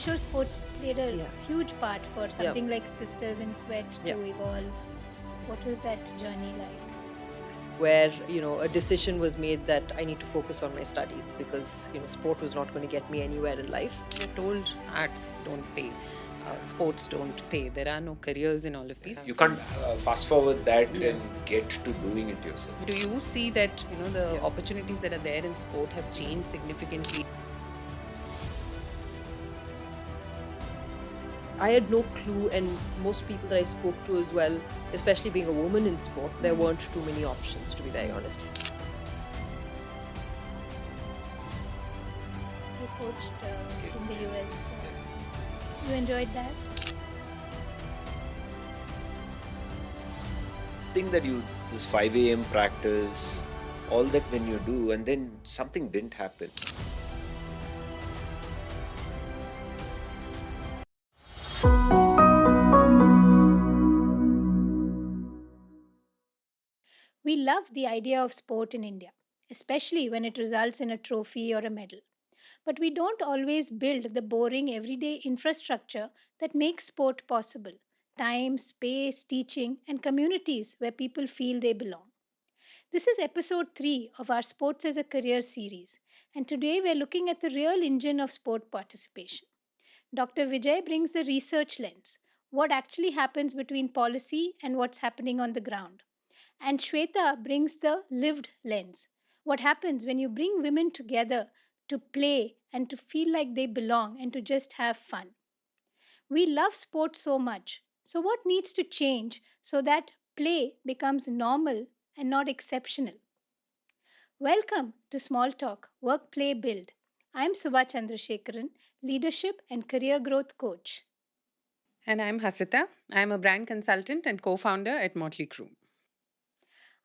sure sports played a Yeah, huge part for yeah, something like Sisters in Sweat yeah. to evolve. What was that journey like? Where, a decision was made that I need to focus on my studies because, sport was not going to get me anywhere in life. We're told arts don't pay, sports don't pay. There are no careers in all of these. You can't fast forward that and get to doing it yourself. Do you see that the Yeah. opportunities that are there in sport have changed significantly? I had no clue, and most people that I spoke to as well, especially being a woman in sport, there weren't too many options, to be very honest. You coached in Yes. the US. You enjoyed that? Think that this 5 a.m. practice, all that when you do, and then something didn't happen. We love the idea of sport in India, especially when it results in a trophy or a medal. But we don't always build the boring everyday infrastructure that makes sport possible: time, space, teaching, and communities where people feel they belong. This is episode 3 of our Sports as a Career series, and today we're looking at the real engine of sport participation. Dr. Vijay brings the research lens: what actually happens between policy and what's happening on the ground. And Shweta brings the lived lens: what happens when you bring women together to play and to feel like they belong and to just have fun. We love sports so much. So, what needs to change so that play becomes normal and not exceptional? Welcome to Small Talk Work Play Build. I'm Subha Chandrasekharan, Leadership and Career Growth Coach. And I'm Hasita. I'm a brand consultant and co-founder at Motley Crue.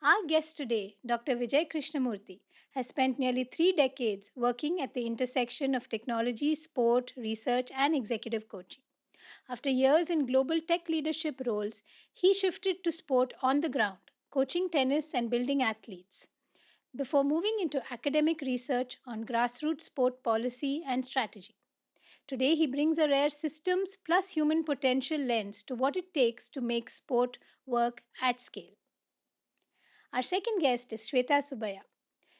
Our guest today, Dr. Vijay Krishnamurthy, has spent nearly 3 decades working at the intersection of technology, sport, research, and executive coaching. After years in global tech leadership roles, he shifted to sport on the ground, coaching tennis and building athletes, before moving into academic research on grassroots sport policy and strategy. Today, he brings a rare systems plus human potential lens to what it takes to make sport work at scale. Our second guest is Swetha Subbiah.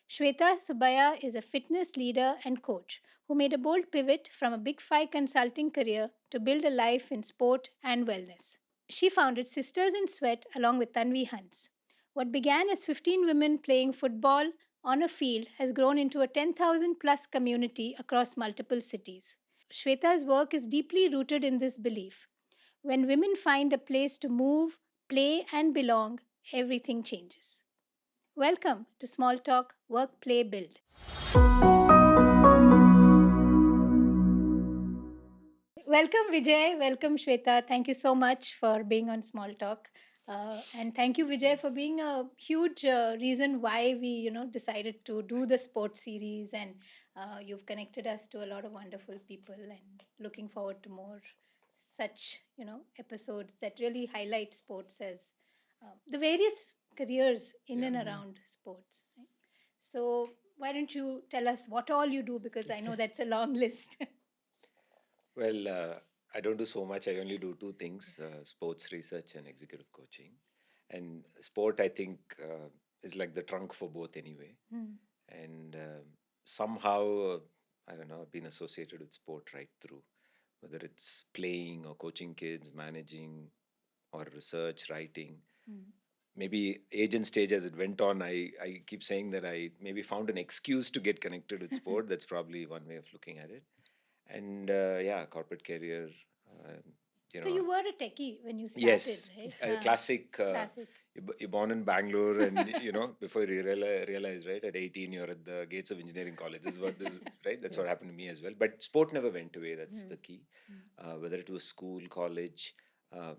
Swetha Subbiah is a fitness leader and coach who made a bold pivot from a Big Five consulting career to build a life in sport and wellness. She founded Sisters in Sweat along with Tanvi Hans. What began as 15 women playing football on a field has grown into a 10,000 plus community across multiple cities. Shweta's work is deeply rooted in this belief: when women find a place to move, play, and belong, everything changes. Welcome to Small Talk Work Play Build. Welcome, Vijay. Welcome, Shweta. Thank you so much for being on Small Talk. And thank you, Vijay, for being a huge reason why we, decided to do the sports series. And you've connected us to a lot of wonderful people. And looking forward to more such, episodes that really highlight sports as the various careers in Yeah. and around sports. Right? So, why don't you tell us what all you do? Because I know that's a long list. Well, I don't do so much. I only do two things: sports research and executive coaching. And sport, I think, is like the trunk for both anyway. Hmm. And somehow, I don't know, I've been associated with sport right through, whether it's playing or coaching kids, managing, or research, writing. Hmm. Maybe age and stage as it went on, I keep saying that I maybe found an excuse to get connected with sport. That's probably one way of looking at it. And yeah, corporate career, uh, you So know, you were a techie when you started, yes, right? a classic. Classic. You're born in Bangalore, and before you realize, right, at 18, you're at the gates of engineering college. This is what this, right? That's what happened to me as well. But sport never went away. That's Hmm. the key. Hmm. Whether it was school, college,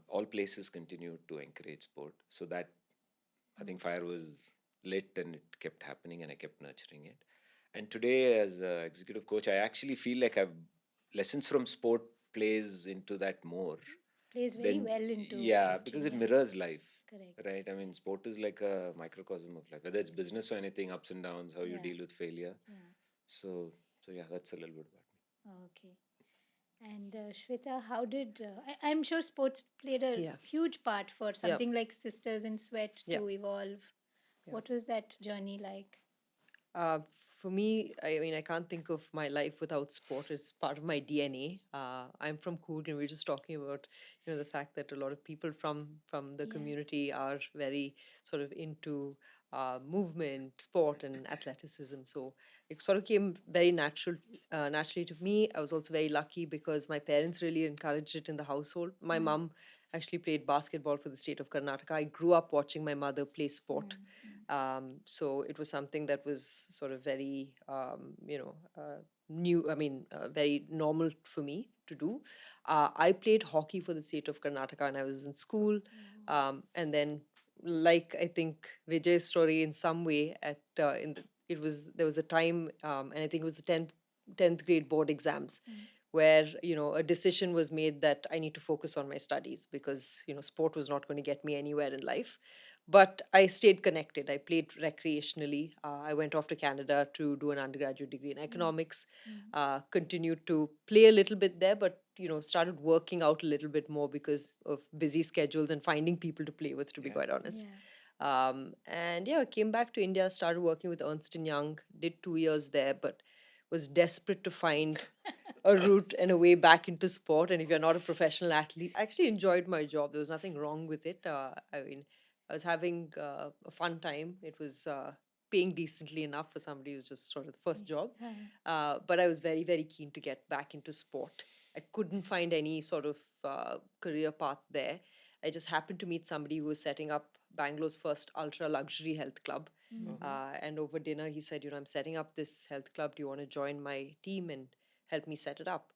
all places continued to encourage sport. So that I think fire was lit, and it kept happening, and I kept nurturing it. And today, as an executive coach, I actually feel like I've lessons from sport plays into that more Plays very then, well into yeah, because coaching, it yes. mirrors life, Correct. right? I mean, sport is like a microcosm of life, whether it's business or anything, ups and downs, how you Yeah. deal with failure. Yeah. So, yeah, that's a little bit about Okay. And Shweta, how did I'm sure sports played a Yeah, huge part for yeah, something like Sisters in Sweat yeah, to evolve. yeah. What was that journey like? Uh, for me, I mean, I can't think of my life without sport. It's part of my DNA. I'm from Coorg, and we are just talking about, the fact that a lot of people from the Yeah. community are very sort of into movement, sport, and athleticism. So it sort of came very naturally to me. I was also very lucky because my parents really encouraged it in the household. My Mm, mum actually played basketball for the state of Karnataka. I grew up watching my mother play sport. mm, mm, So it was something that was sort of very, new, I mean, very normal for me to do. I played hockey for the state of Karnataka and I was in school. mm, And then, like I think Vijay's story in some way, it was, there was a time, and I think it was the 10th grade board exams mm, where a decision was made that I need to focus on my studies because sport was not going to get me anywhere in life. But I stayed connected. I played recreationally. I went off to Canada to do an undergraduate degree in mm, economics. mm. Continued to play a little bit there, but started working out a little bit more because of busy schedules and finding people to play with. To be Yeah. quite honest, Yeah. and yeah, I came back to India, started working with Ernst and Young, did 2 years there, but was desperate to find a route and a way back into sport. And if you're not a professional athlete, I actually enjoyed my job. There was nothing wrong with it. I mean, I was having a fun time. It was paying decently enough for somebody who's just sort of the first job. Yeah. But I was very, very keen to get back into sport. I couldn't find any sort of career path there. I just happened to meet somebody who was setting up Bangalore's first ultra luxury health club. Mm, Oh, And over dinner, he said, I'm setting up this health club. Do you want to join my team and help me set it up?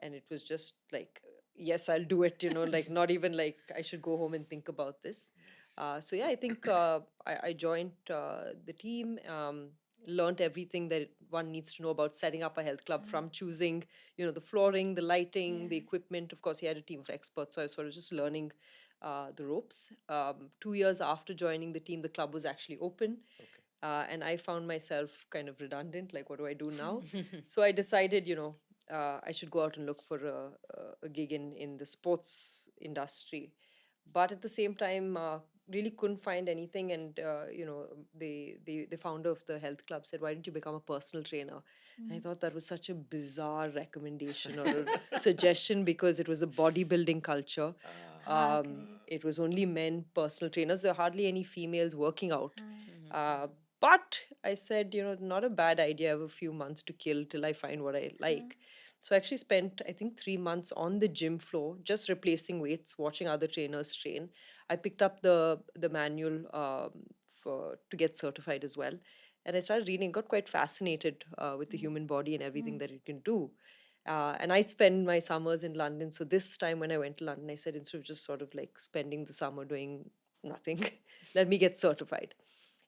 And it was just like, yes, I'll do it, like not even like I should go home and think about this. nice. So yeah, I think I joined the team, learned everything that one needs to know about setting up a health club, uh, from choosing, the flooring, the lighting, yeah. the equipment. Of course, he had a team of experts, so I was sort of just learning the ropes. 2 years after joining the team, the club was actually open, Okay. and I found myself kind of redundant. Like, what do I do now? Mm, So I decided, I should go out and look for a gig in the sports industry. But at the same time, really couldn't find anything. And, the founder of the health club said, why don't you become a personal trainer? And I mm. thought that was such a bizarre recommendation or a suggestion because it was a bodybuilding culture. Ah, Ah, correct. It was only men personal trainers. There were hardly any females working out. Ah, Uh, but I said, not a bad idea. I have a few months to kill till I find what I ah, like. So I actually spent, I think, 3 months on the gym floor, just replacing weights, watching other trainers train. I picked up the manual for to get certified as well, and I started reading. Got quite fascinated with the mm, human body and everything mm, that it can do. And I spend my summers in London. So this time when I went to London, I said, instead of just sort of like spending the summer doing nothing, let me get certified.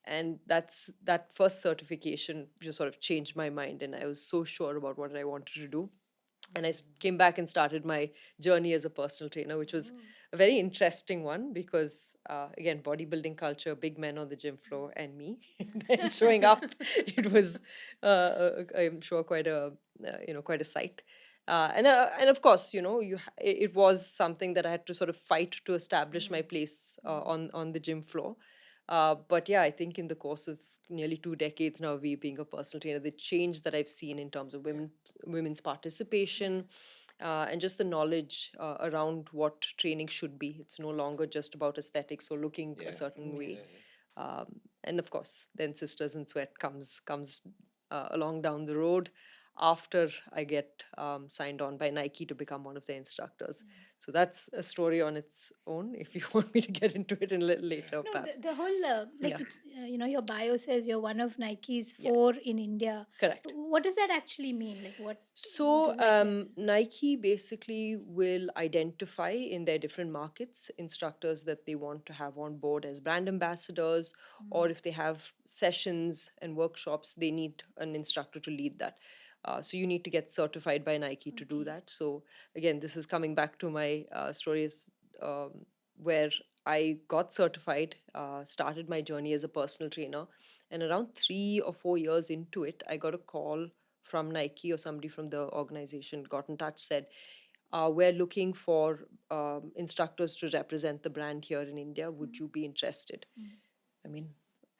And that first certification just sort of changed my mind, and I was so sure about what I wanted to do. And came back and started my journey as a personal trainer, which was oh, a very interesting one because, again, bodybuilding culture, big men on the gym floor, and me then showing up. It was, I'm sure, quite a sight. And of course, it was something that I had to sort of fight to establish my mm, place mm, on the gym floor. But yeah, I think in the course of nearly 2 decades now, we being a personal trainer, the change that I've seen in terms of yeah. women's yeah. participation, and just the knowledge around what training should be. It's no longer just about aesthetics or looking a Yeah. certain Yeah. way. Yeah. And of course, then Sisters in Sweat comes along down the road after I get signed on by Nike to become one of their instructors. So that's a story on its own. If you want me to get into it a little Yeah. later, No, perhaps. the whole Yeah, like it's your bio says you're one of Nike's yeah, four in India. correct. What does that actually mean? Like what So, is that level? Nike basically will identify in their different markets instructors that they want to have on board as brand ambassadors, or Mm, if they have sessions and workshops, they need an instructor to lead that. So, you need to get certified by Nike to do okay. that. So, again, this is coming back to my stories where I got certified, started my journey as a personal trainer, and around 3 or 4 years into it, I got a call from Nike or somebody from the organization got in touch, said, we're looking for instructors to represent the brand here in India. Would you be interested? I mean,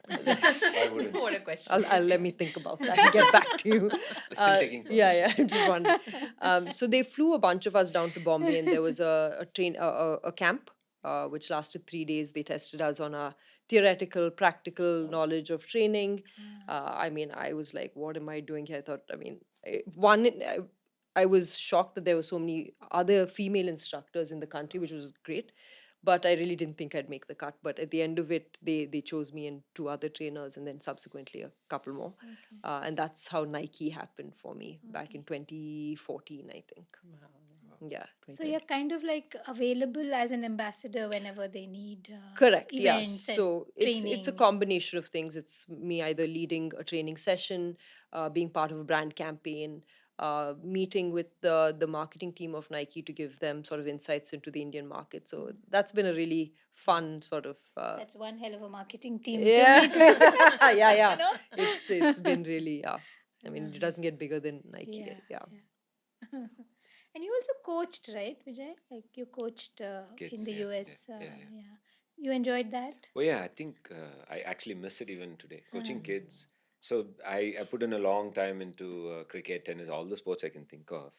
Why wouldn't? What a question. I'll let me think about that and get back to you. We're still taking calls. Yeah, I'm just wondering. So they flew a bunch of us down to Bombay, and there was a camp which lasted 3 days. They tested us on our theoretical, practical knowledge of training. I mean, I was like, what am I doing here? I thought, I mean, I was shocked that there were so many other female instructors in the country, which was great. But I really didn't think I'd make the cut. But at the end of it, they chose me and two other trainers, and then subsequently a couple more. Okay. And that's how Nike happened for me back in 2014, I think. Yeah, So you're 2013. kind of like available as an ambassador whenever they need Correct. Yeah. events and So it's a training. combination of things. It's me either leading a training session, being part of a brand campaign, meeting with the marketing team of Nike to give them sort of insights into the Indian market. So that's been a really fun sort of That's one hell of a marketing team to yeah. meet with. Yeah, yeah. You know? It's been really yeah. I mean, it Uh-huh. doesn't get bigger than Nike. Yeah, Yeah. yeah. And you also coached, right, Vijay? Like you coached in Kids, the yeah, US. yeah, yeah, yeah. Yeah. You enjoyed that? Oh yeah, I think I actually miss it even today. Uh-huh. Coaching kids. So I put in a long time into cricket, tennis, all the sports I can think of.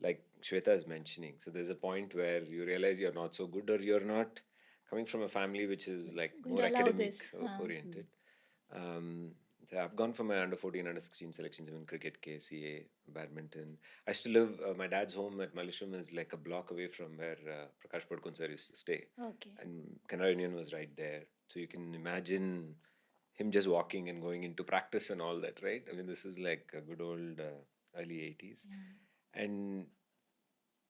Like Shweta is mentioning. So there's a point where you realize you're not so good, or you're not coming from a family which is like Going more to allow academic this. oriented. Um, so I've gone for my under 14, under 16 selections, even cricket, KCA, badminton. I still live, my dad's home at Mallisham is like a block away from where Prakash Padkun sir used to stay. Okay. And Canara Union was right there. So you can imagine him just walking and going into practice and all that, right? I mean, this is like a good old early 80s. And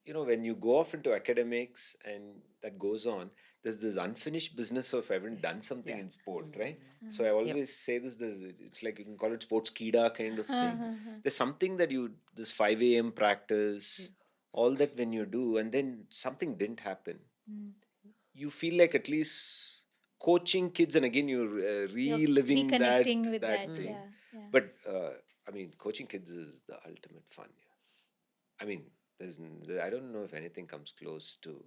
when you go off into academics and that goes on, there's this unfinished business of having done something Yeah. in sport, right? So I Yep. always say this, it's like you can call it sports kida kind of thing. Uh-huh. There's something that this 5 a.m. practice, all that when you do, and then something didn't happen, you feel like at least coaching kids, and again you're You're reliving that reconnecting with that that. thing. Yeah. Yeah. But I mean, coaching kids is the ultimate fun. I mean, I don't know if anything comes close to.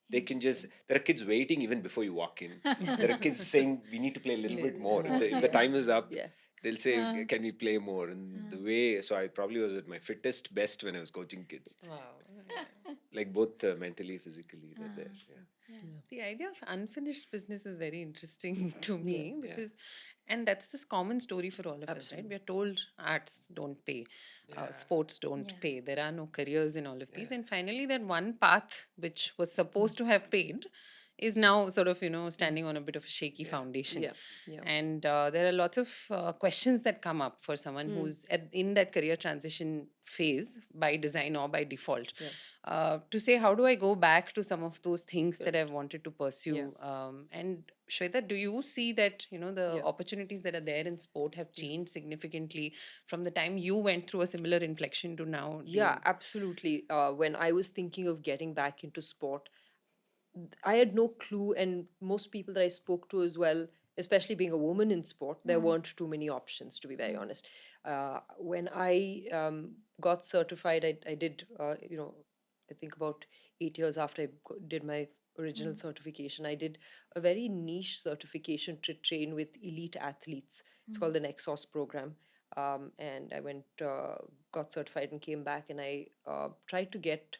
They can just. There are kids waiting even before you walk in. There are kids saying we need to play a little bit more. If the Yeah. time is up, Yeah. they'll say, Uh, "Can we play more?" And the way, so I probably was at my fittest best when I was coaching kids, Wow. like both mentally, physically. They're there. Yeah. yeah. The idea of unfinished business is very interesting to Yeah. me Yeah. because, and that's this common story for all of us, right? Absolutely. We are told arts don't pay, Yeah. sports don't Yeah. pay, there are no careers in all of these. Yeah. And finally, that one path which was supposed to have paid is now sort of, standing on a bit of a shaky Yeah. foundation. Yeah. Yeah. And there are lots of questions that come up for someone Mm. who's in that career transition phase by design or by default, Yeah. to say, how do I go back to some of those things that Correct. I've wanted to Yeah. pursue? And Shweta, do you see that the Yeah. opportunities that are there in sport have Yeah. changed significantly from the time you went through a similar inflection to now? Do Yeah, you? absolutely. When I was thinking of getting back into sport, I had no clue, and most people that I spoke to as well, especially being a woman in sport, there weren't too many options, to be very honest. When I got certified, I did, I think about 8 years after I did my original certification, I did a very niche certification to train with elite athletes. It's called the Nexus program. And I went, got certified and came back, and I tried to get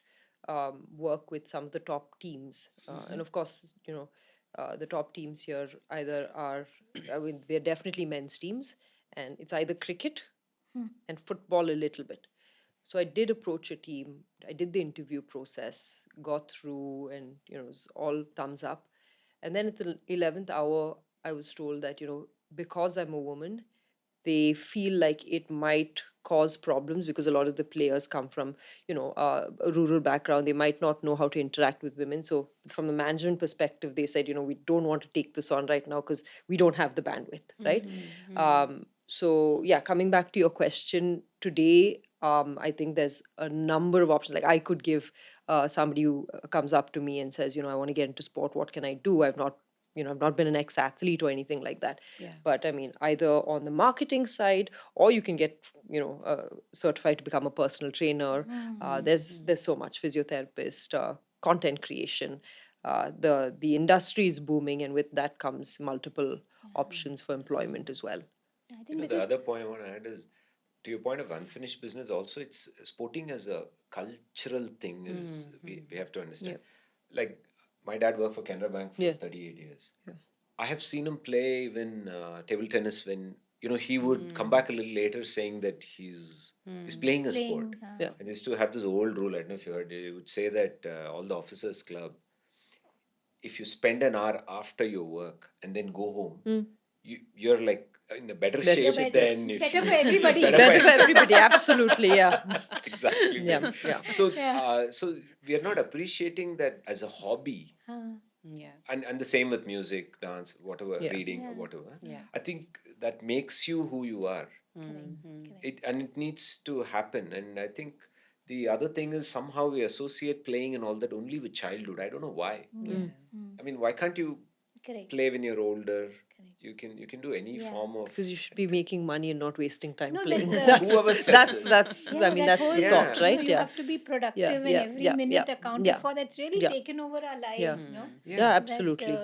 work with some of the top teams. And of course, the top teams here either are, I mean, they're definitely men's teams, and it's either cricket and football a little bit. So I did approach a team. I did the interview process, got through, and it was all thumbs up. And then at the 11th hour, I was told that because I'm a woman, they feel like it might cause problems because a lot of the players come from a rural background. They might not know how to interact with women. So from the management perspective, they said, we don't want to take this on right now because we don't have the bandwidth, right? So yeah, coming back to your question today, I think there's a number of options. Like I could give somebody who comes up to me and says, I want to get into sport, what can I do? I've not I've not been an ex-athlete or anything like that. Yeah. But I mean, either on the marketing side, or you can get, certified to become a personal trainer. There's so much physiotherapist, content creation. The industry is booming, and with that comes multiple options for employment as well. I You think know, the because other point I want to add is to your point of unfinished business. Also, it's sporting as a cultural thing. Is we have to understand. Yeah. Like my dad worked for Canara Bank for Yeah. 38 years. Yeah. I have seen him play even table tennis when he would come back a little later saying that he's playing a sport. playing, Yeah. And they used to have this old rule. I don't know if you heard. They would say that all the officers club, if you spend an hour after your work and then go home, Mm. you're like in a better Better you're shape shape, yeah. than if better you for everybody. better Better for for everybody, absolutely, yeah. exactly, Yeah, maybe. yeah. So Yeah. so we are not appreciating that as a hobby, Uh, Yeah. and the same with music, dance, whatever, Yeah. reading or yeah. whatever. Yeah. I think that makes you who you are. Correct. Mm-hmm. Correct. It needs to happen. And I think the other thing is somehow we associate playing and all that only with childhood. I don't know why. Yeah. Mm. Mm. I mean, why can't you Correct. play when you're older? Correct. You can do any Yeah. form of Because you should be making money and not wasting time No, playing. that That's whoever said that's this. that's I yeah, mean, that that's whole the thought, Yeah, right? you Yeah. have to be Yeah. productive and Yeah. every Yeah. Yeah. minute accounted Yeah. for. That's really Yeah. taken over our Yeah. lives. No, Yeah, yeah. that absolutely.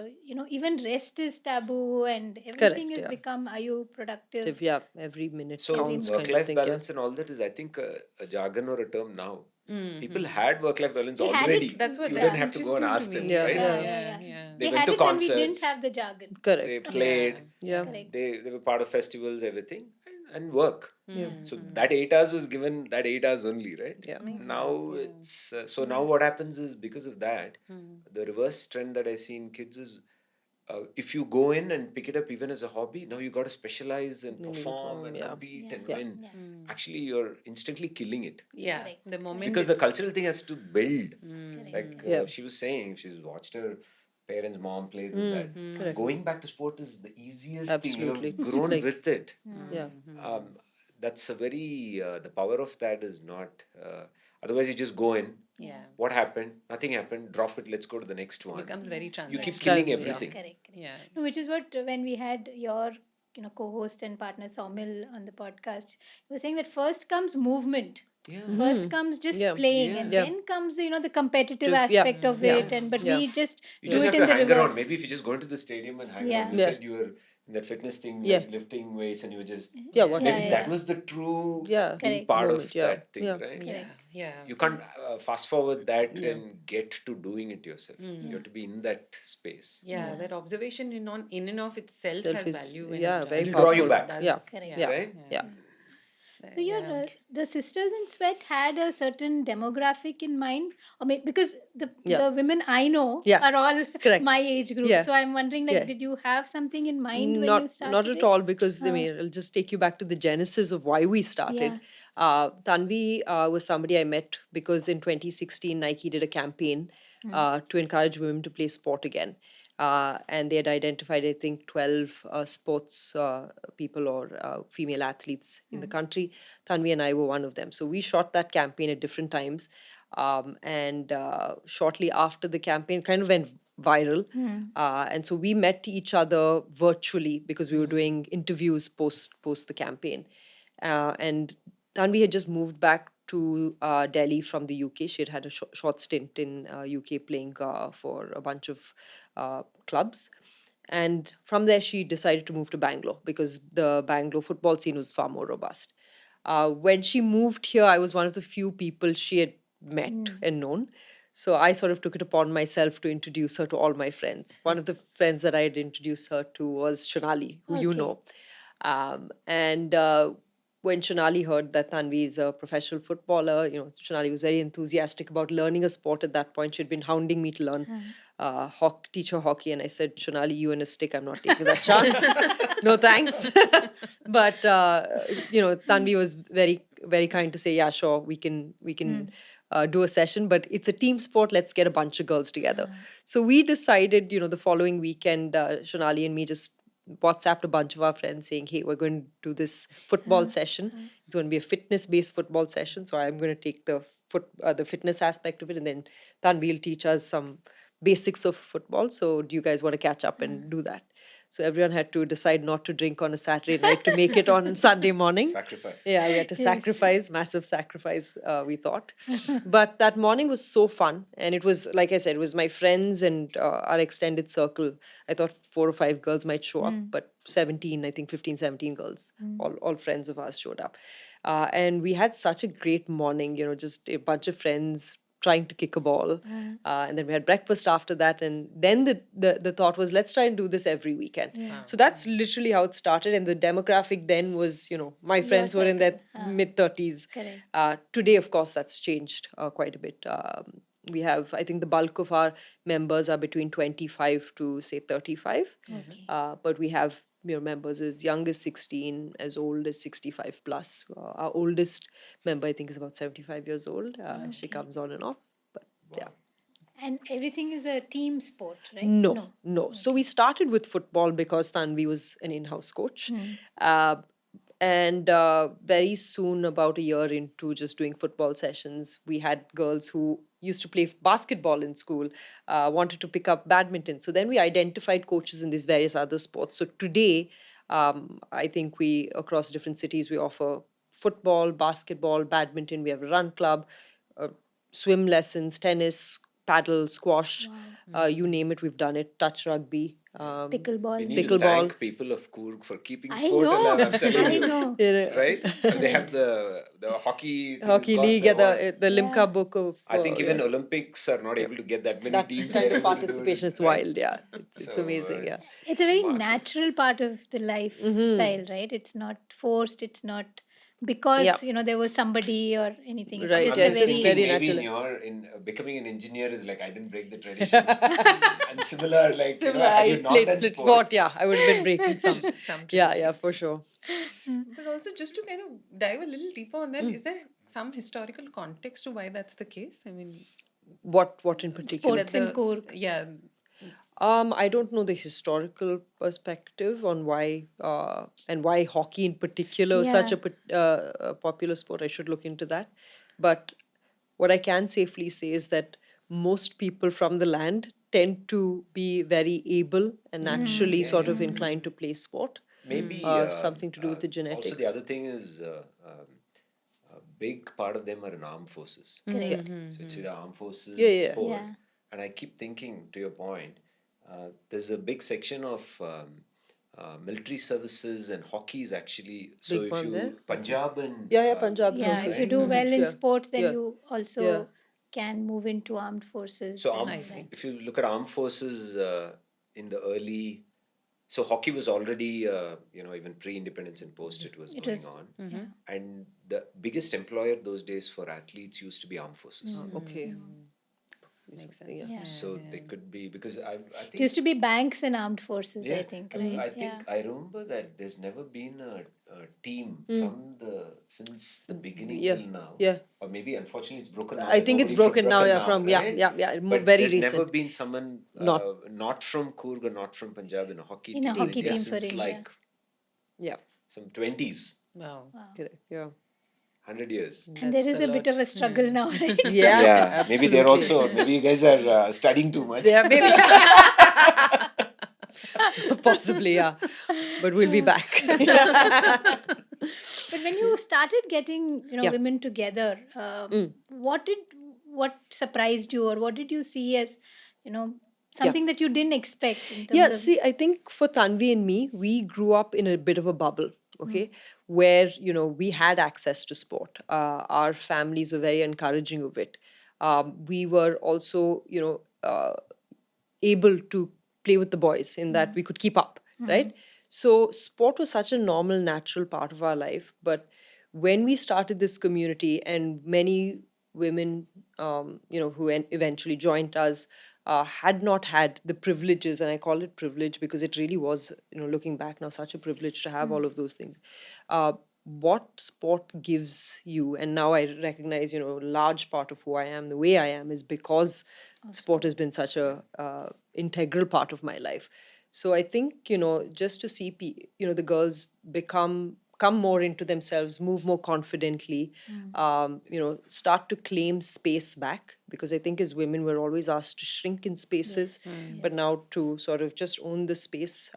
even rest is taboo and everything Correct. has Yeah. become. Are you productive Yeah. Every minute every So counts, kind minute? of work-life thing. Yeah. balance and all that is, I think, a jargon or a term now. People Mm-hmm. had work-life balance We had it. already. That's what You that's didn't Yeah, have to go and interesting to ask them, me. Yeah. right? yeah, Yeah. yeah, Yeah. yeah. Yeah. They They went had to it when we didn't concerts, have the jargon. they Correct. Yeah. played, Yeah. Correct. they were part of festivals, everything, and work. Yeah. Yeah. So Mm-hmm. that 8 hours was given that 8 hours only, right? Yeah. Makes sense. Now Yeah. it's so now what happens is because of that, Mm. the reverse trend that I see in kids is if you go in and pick it up even as a hobby, now you got to specialize and You need to perform and yeah. compete Yeah. and Yeah. win. Yeah. Mm. Actually, you're instantly killing it Yeah. Correct. The Correct. moment because the it's. cultural thing has to build. Correct. Like Mm-hmm. Yeah. she was saying, she's watched her parents, mom play this, that. Correct. Going back to sport is the easiest thing. You Absolutely. have grown Like, with it. Mm. yeah. Mm-hmm. Um, that's a very the power of that is not. Otherwise, you just go in. Yeah. Yeah. What happened? Nothing happened. Drop it. Let's go to the next It one. becomes Yeah. very You Yeah. keep transactional. killing Yeah. everything. Correct. Correct. Yeah. No, which is what when we had your co-host and partner Saumil on the podcast, he was saying that first comes movement. Yeah. First comes just Yeah. playing, Yeah. and Yeah. then comes the competitive Yeah. aspect of Yeah. it. Mm-hmm. And but Yeah. we just You do Yeah. just it have in to the hang around. reverse. Maybe if you just go into the stadium and hang around. Yeah. You Yeah. said you were in that fitness thing, Yeah. like lifting weights, and you were just Yeah. Yeah. Yeah. Watching. maybe Yeah. that Yeah. was the true Yeah. being Correct. part of Moment. Yeah. that thing, Yeah. right? Yeah. Correct. Yeah. You can't fast forward that Yeah. and get to doing it yourself. You Yeah. Mm. have to be in that space. Yeah. Yeah. That observation in and of itself Self has is, value when yeah, it very It'll draw you powerful. back, Yeah. does. Correct. Yeah. Yeah. right? Yeah. Yeah. Yeah. So your Yeah. the sisters in sweat had a certain demographic in mind, or maybe because the Yeah. the women I know Yeah. are all Correct. my age group. Yeah. So I'm wondering, like, Yeah. did you have something in mind when you Not started at it? all, because I Uh, mean, I'll just take you back to the genesis of why we started. yeah. Tanvi was somebody I met because in 2016 Nike did a campaign Mm. to encourage women to play sport again. And they had identified, I think, 12 sports people or female athletes in the Mm. country. Tanvi and I were one of them. So we shot that campaign at different times. And shortly after the campaign, kind of went viral. Mm. And so we met each other virtually because we were Mm. doing interviews post the campaign. And Tanvi had just moved back to Delhi from the UK. She had a short stint in UK playing for a bunch of clubs. And from there, she decided to move to Bangalore because the Bangalore football scene was far more robust. When she moved here, I was one of the few people she had met Mm. and known. So I sort of took it upon myself to introduce her to all my friends. One of the friends that I had introduced her to was Shonali, who you Okay. know. And when Shonali heard that Tanvi is a professional footballer, Shonali was very enthusiastic about learning a sport at that point. She'd been hounding me to learn teach her hockey, and I said, Shonali, you and a stick, I'm not taking that chance. No thanks. But Tanvi was very, very kind to say, yeah, sure, we can do a session, but it's a team sport. Let's get a bunch of girls together. So we decided, the following weekend, Shonali and me just WhatsApped a bunch of our friends saying, hey, we're going to do this football session. It's going to be a fitness-based football session. So I'm going to take the fitness aspect of it, and then Tanvi will teach us some basics of football. So do you guys want to catch up and do that? So everyone had to decide not to drink on a Saturday night to make it on Sunday morning. Sacrifice. Yeah, we had to Yes. sacrifice, massive sacrifice, we thought. But that morning was so fun. And it was, like I said, it was my friends and our extended circle. I thought 4 or 5 girls might show up, but 17, I think 15, 17 girls, all friends of ours showed up. And we had such a great morning, just a bunch of friends trying to kick a ball. And then we had breakfast after that. And then the thought was, let's try and do this every weekend. Yeah. So that's literally how it started. And the demographic then was, my Your friends were in their circle. mid 30s. Correct. Today, of course, that's changed quite a bit. We have, I think the bulk of our members are between 25 to say 35. Okay. But we have members as young as 16, as old as 65 plus. Our oldest member, I think, is about 75 years old. She Okay. comes on and off. But yeah. And everything is a team sport, right? No. So we started with football because Tanvi was an in-house coach. Uh, and very soon, about a year into just doing football sessions, we had girls who used to play basketball in school, wanted to pick up badminton. So then we identified coaches in these various other sports. So today, I think across different cities, we offer football, basketball, badminton. We have a run club, uh, swim lessons, tennis, paddle, squash, you name it, we've done it. Touch rugby, Pickleball. We need to pickleball. thank people of Coorg for keeping I sport know. alive. I'm telling I you. know. Right? And they have the hockey thing has Hockey got league, the yeah, award. the Yeah. Limca book of. I think even yeah, Olympics are not able to get that many that teams. kind They're of able to do participation, it, it's right? wild, yeah. It's So amazing, yeah. It's a very remarkable. natural part of the lifestyle, right? It's not forced. It's not because Yeah, there was somebody or anything. It's right. just Yeah, a I'm it's just just very thinking very maybe natural. in becoming an engineer is like I didn't break the tradition. And similar, like Similar, had you I not played done split sport, sport, yeah, I would have been breaking some. Some Yeah, tradition. for sure. But also, just to kind of dive a little deeper on that, is there some historical context to why that's the case? I mean, What in particular? sports in Cork. yeah, I don't know the historical perspective on why and why hockey in particular is such Yeah. a popular sport. I should look into that. But what I can safely say is that most people from the land tend to be very able and naturally yeah, sort yeah. of inclined to play sport. Maybe Something to do with the also the genetics. other thing is a big part of them are in armed forces. Yeah. Correct. So it's either armed Yeah, forces, yeah, sport, Yeah. and I keep thinking to your point, there's a big section of military services and hockey is actually. So big if one there. you Punjab and Yeah, Punjab is Yeah. also If you right. do well huge. in Yeah, sports, then yeah, you yeah. also can move into armed forces So and I all that. see. if you look at armed forces in the early, so hockey was already even pre-independence and post it was It going was, on, yeah. and the biggest employer those days for athletes used to be armed forces. Okay. Makes Something, yeah. sense. Yeah. Yeah, So they yeah. could be because I It used think to be banks and armed forces, I yeah, think, but right? I Yeah. think I remember that there's never been a team Mm. from the since the beginning Yeah, till now, yeah. or maybe unfortunately it's broken now. I There's think it's nobody from broken now. broken Yeah, now, from yeah, right? yeah, yeah. But Very there's never recent. been someone Not not from Coorg or not from Punjab in a hockey In a team in hockey India team for since India. like yeah. some 20s, Wow. Wow. Correct. Yeah. 100 years. And there That's is a a bit of lot. a struggle now, right? Yeah. Yeah, maybe they're Absolutely. also maybe you guys are studying too much. Yeah, maybe. Possibly, yeah. But we'll be back. But when you started getting, Yeah. women together, Mm. what surprised you, or what did you see as, you know, Yeah. something that you didn't expect in Yeah, terms of? see, I think for Tanvi and me, we grew up in a bit of a bubble, okay, where, we had access to sport. Our families were very encouraging of it. We were also, able to play with the boys in that we could keep up, right? So sport was such a normal, natural part of our life. But when we started this community, and many women, who eventually joined us, had not had the privileges, and I call it privilege because it really was, looking back now, such a privilege to have all of those things. Uh, what sport gives you, and now I recognize, large part of who I am, the way I am, is because sport has been such a integral part of my life. So I think, just to see the girls become come more into themselves, move more confidently, start to claim space back. Because I think as women, we're always asked to shrink in spaces, Yes. but Yes. now to sort of just own the space.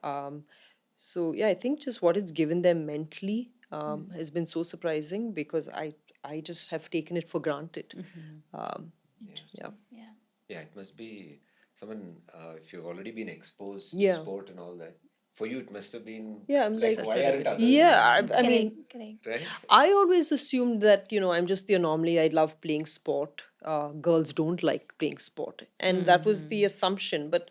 So yeah, I think just what it's given them mentally has been so surprising, because I just have taken it for granted. Um, yeah, Interesting. Yeah. Yeah, it must be someone, if you've already been exposed to yeah, sport and all that, for you it must have been yeah. I'm like, like, Such a why aren't others revelation. yeah. doing I that? mean, Correct. Correct. Right? I always assumed that, I'm just the anomaly. I love playing sport. Girls don't like playing sport. And that was the assumption. But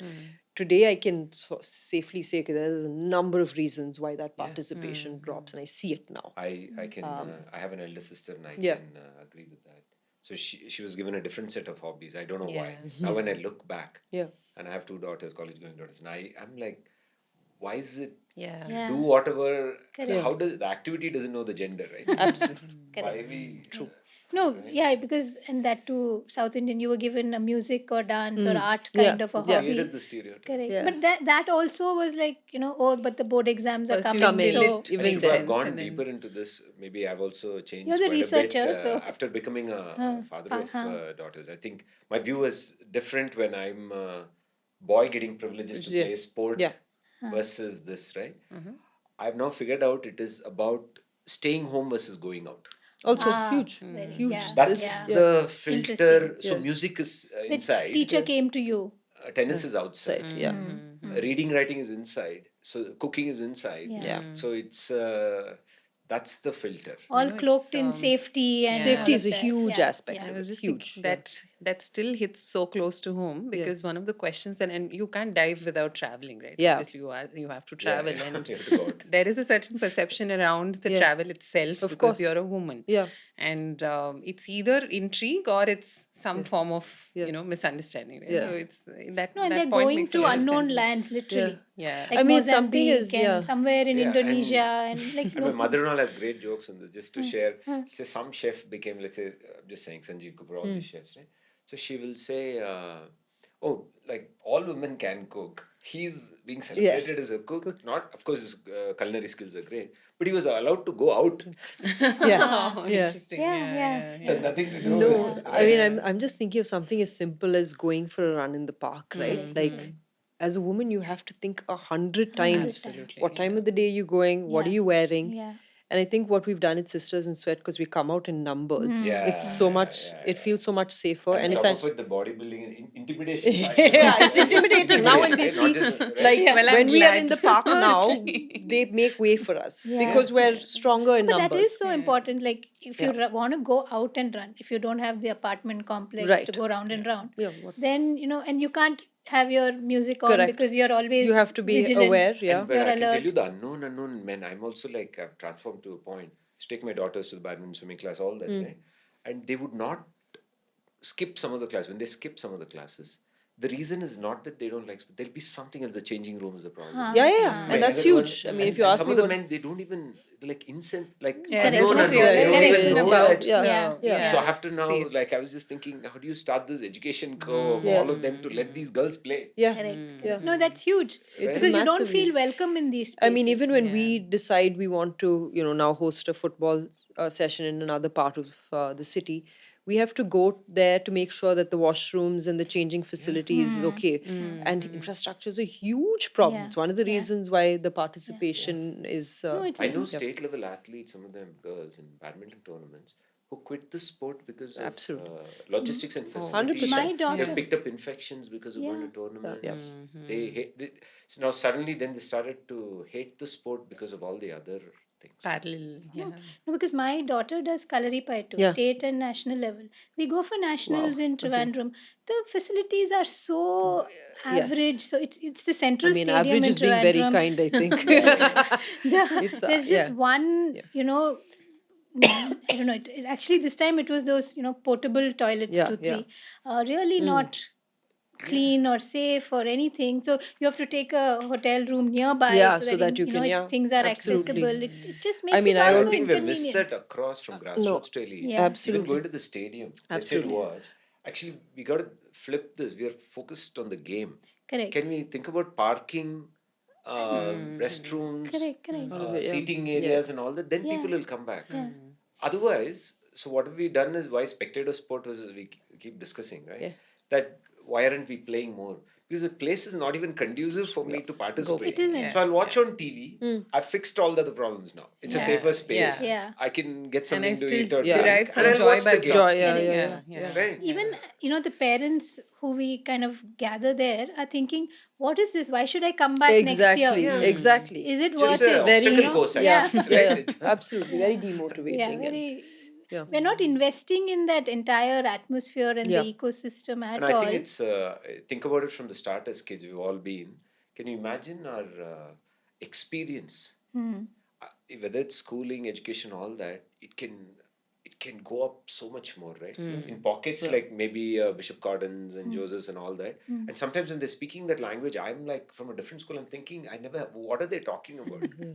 today I can safely say, okay, there's a number of reasons why that Yeah. participation drops. And I see it now. I can, Um, I have an elder sister and I yeah. can agree with that. So she was given a different set of hobbies. I don't know why. Yeah. Now when I look back, Yeah. and I have two daughters, college going daughters, and I'm like, why is it Yeah. do Yeah. whatever? Correct. Yeah. How does the activity doesn't know the gender, right? Absolutely. Correct. Why we True. No, right? yeah, because and that too, South Indian, you were given a music or dance or Mm. art Yeah. kind of a Who Yeah. created hobby. the stereotype? Correct. Yeah. But that also was like, oh, but the board exams are Pursuing coming, till Coming. so it And Even makes Shubha, then. I've sense, gone and deeper then into this. Maybe I've also you're changed the quite a bit researcher, so after becoming a father of huh. daughters. I think my view is different when I'm a boy getting privileges to Yeah. play sport Yeah. Huh. versus this, right? mhm. I've now figured out it is about staying home versus going out. Also, it's Ah, huge. very, Huge. yeah, That's This, yeah. yeah. the Interesting. filter. So Yeah. music is The inside, teacher Yeah. came to you. tennis is outside, Side. Yeah. Hmm. Hmm. Mhm. reading, writing is inside, so cooking is inside. Yeah. Yeah. Mm. So it's that's the filter. All It's cloaked in safety and yeah. all Safety is of a that. huge Yeah, aspect yeah. I of was it. just thinking Huge. Yeah. that still hits so close to home, Yeah. because one of the questions that, and you can't dive without traveling, right? Yeah. Obviously, you have to Yeah, travel, yeah. and You have to go out. there is a certain perception around the Yeah. travel itself Of because course. you're a woman, Yeah. and it's either intrigue or it's some Yeah. form of Yeah. misunderstanding, right? Yeah. So Yeah. it's that No, and they're that point going makes a to lot of unknown sense. lands, Yeah. literally. Yeah. I Like mean, something Mozambique is, and yeah. somewhere in Yeah, Indonesia and like and my no. mother-in-law has great jokes on this. Just to Huh, share, huh. say some chef became, let's say, I'm just saying Sanjeev Kapoor, all these Mm. chefs, right? So she will say, "Oh, like all women can cook." He's being Yeah. celebrated as a cook. Cook. Not, of course, his culinary skills are great, but he was allowed to go out. Yeah. Ah, Oh, Yeah. interesting. yeah, Yeah, yeah, yeah, It has yeah. yeah, nothing to do with No, yeah, I yeah. mean, Yeah. I'm just thinking of something as simple as going for a run in the park, right? Correct, Like, Mm-hmm. correct. as a woman, you have to think 100 times. 100 times. What Absolutely. time Yeah. of the day you going? What are Yeah, you wearing? yeah. And I think what we've done at Sisters in Sweat, because we come out in numbers, Mm, it's mm. so Yeah, much. yeah, It yeah. feels so much safer, And and on it's top of actually it, the bodybuilding and intimidation factor yeah, of it's intimidating now when intimidating, they right? Not see, just right. like, Yeah. Well, I'm when we are in glad. the park No, it's now, they make way for us yeah, Yeah, because we're yeah. stronger No, in but that is numbers. so Yeah. important. Like, if you Yeah. want to go out and run, if you don't have the apartment complex to Right. go round yeah. and round, Yeah. What? then, and you can't have your music on Correct. because you're You always have to be vigilant, aware. Yeah. And but you're I can tell you alert. the unknown men. I'm also like I've transformed to a point. To take my daughters to the badminton, swimming class, all that, Mm. right? And they would not skip some of the class. When they skip some of the classes, the reason is not that they don't like sport. There'll be something else. The changing room is the problem. Yeah, Huh, yeah, yeah. huh. And My that's Mm. younger one, huge. I mean, if Mm. you and ask some me of the what, men, they don't even like like Yeah, Correct, there's no correct, yeah, They don't correct. information even know about, that. yeah, Yeah, yeah, So I yeah. have to now, like, space. I was just thinking, how do you start this education curve of yeah, all of them to let Mm-hmm. these girls play, yeah, Correct, yeah. correct. No, Mm-hmm. that's huge It's a right? because you don't massive feel reason. welcome in these I mean, even spaces. when Yeah. we decide we want to, now host a football session in another part of the city, we have to go there to make sure that the washrooms and the changing Yeah. facilities is Hmm. okay. Hmm. And Mm-hmm. infrastructure is a huge problem. Yeah, It's one of the yeah, reasons why the yeah. Yeah. participation is, No, it's I it's know yeah, state level athletes, some of them girls in badminton tournaments, who quit the sport because of absolutely. m- logistics and Oh, facilities. my 100%. They have daughter. yeah. picked up infections because of going to Yeah. Yeah. tournaments. They Mm-hmm. hate. So now suddenly, then they started to hate the sport because of all the other things. Parallel. No, Yeah. no, because my daughter does Kalaripayattu, too, Yeah. state and national level. We go for Wow. nationals in Okay. Trivandrum. The facilities are so Yes. average. So it's the I central mean, stadium average in is being very Trivandrum. kind, I think. Yeah, yeah. It's, There's just yeah. one, Yeah. I don't know. Actually, this time it was those, portable toilets, Yeah. two, Yeah. three. Really Mm. not Yeah. clean or safe or anything, so you have to take a hotel room nearby Yeah. so So that that you can, it's yeah, things are absolutely. accessible. Mm. It just I makes it mean, I And I also don't, think we missed inconvenient. that across from no, grassroots to elite. Yeah, Even absolutely. going to the stadium, let's say to Absolutely. yeah, watch, actually, we got to flip this. We are focused on the game. correct. Can we think about parking Mm-hmm. restrooms, Correct, correct. All of it, yeah. seating Yeah. areas, and all that, then Yeah, people will come back. yeah. Mm. Otherwise, so what have we done is why spectator sport was we keep discussing, right? Yeah. That why aren't we playing more? Because the place is not even conducive for Go. me to Go It participate. play. isn't. Yeah. So I'll watch Yeah. on TV. Mm. I've fixed all the other problems now. It's a Yeah. safer Yeah. space. Yeah. I can get And I something to still eat or Yeah. derive drink, and some I'll joy watch by the game. Joy, watching yeah, it. yeah, Correct. yeah, Yeah. yeah. Yeah. Right? Even, Yeah. the parents who we kind of gather there are thinking, what is this? Why should I come back next year? Exactly, Yeah. Mm. exactly. Is it Just worth It's a it? very, obstacle course, yeah, Yeah. actually. yeah, yeah, Right? absolutely, very Yeah. Yeah, demotivating, and very. yeah, We're not investing in that entire atmosphere and yeah, the ecosystem And at I think all. it's think about it from the start as kids. We've all been. Can you imagine our experience? Hmm. Whether it's schooling, education, all that, it can go up so much more, right? mm, In pockets yeah, like maybe Bishop Gardens and Hmm. Joseph's and all that. Hmm. And sometimes when they're speaking that language, I'm like from a different school. I'm thinking, I never. What are they talking about? yeah,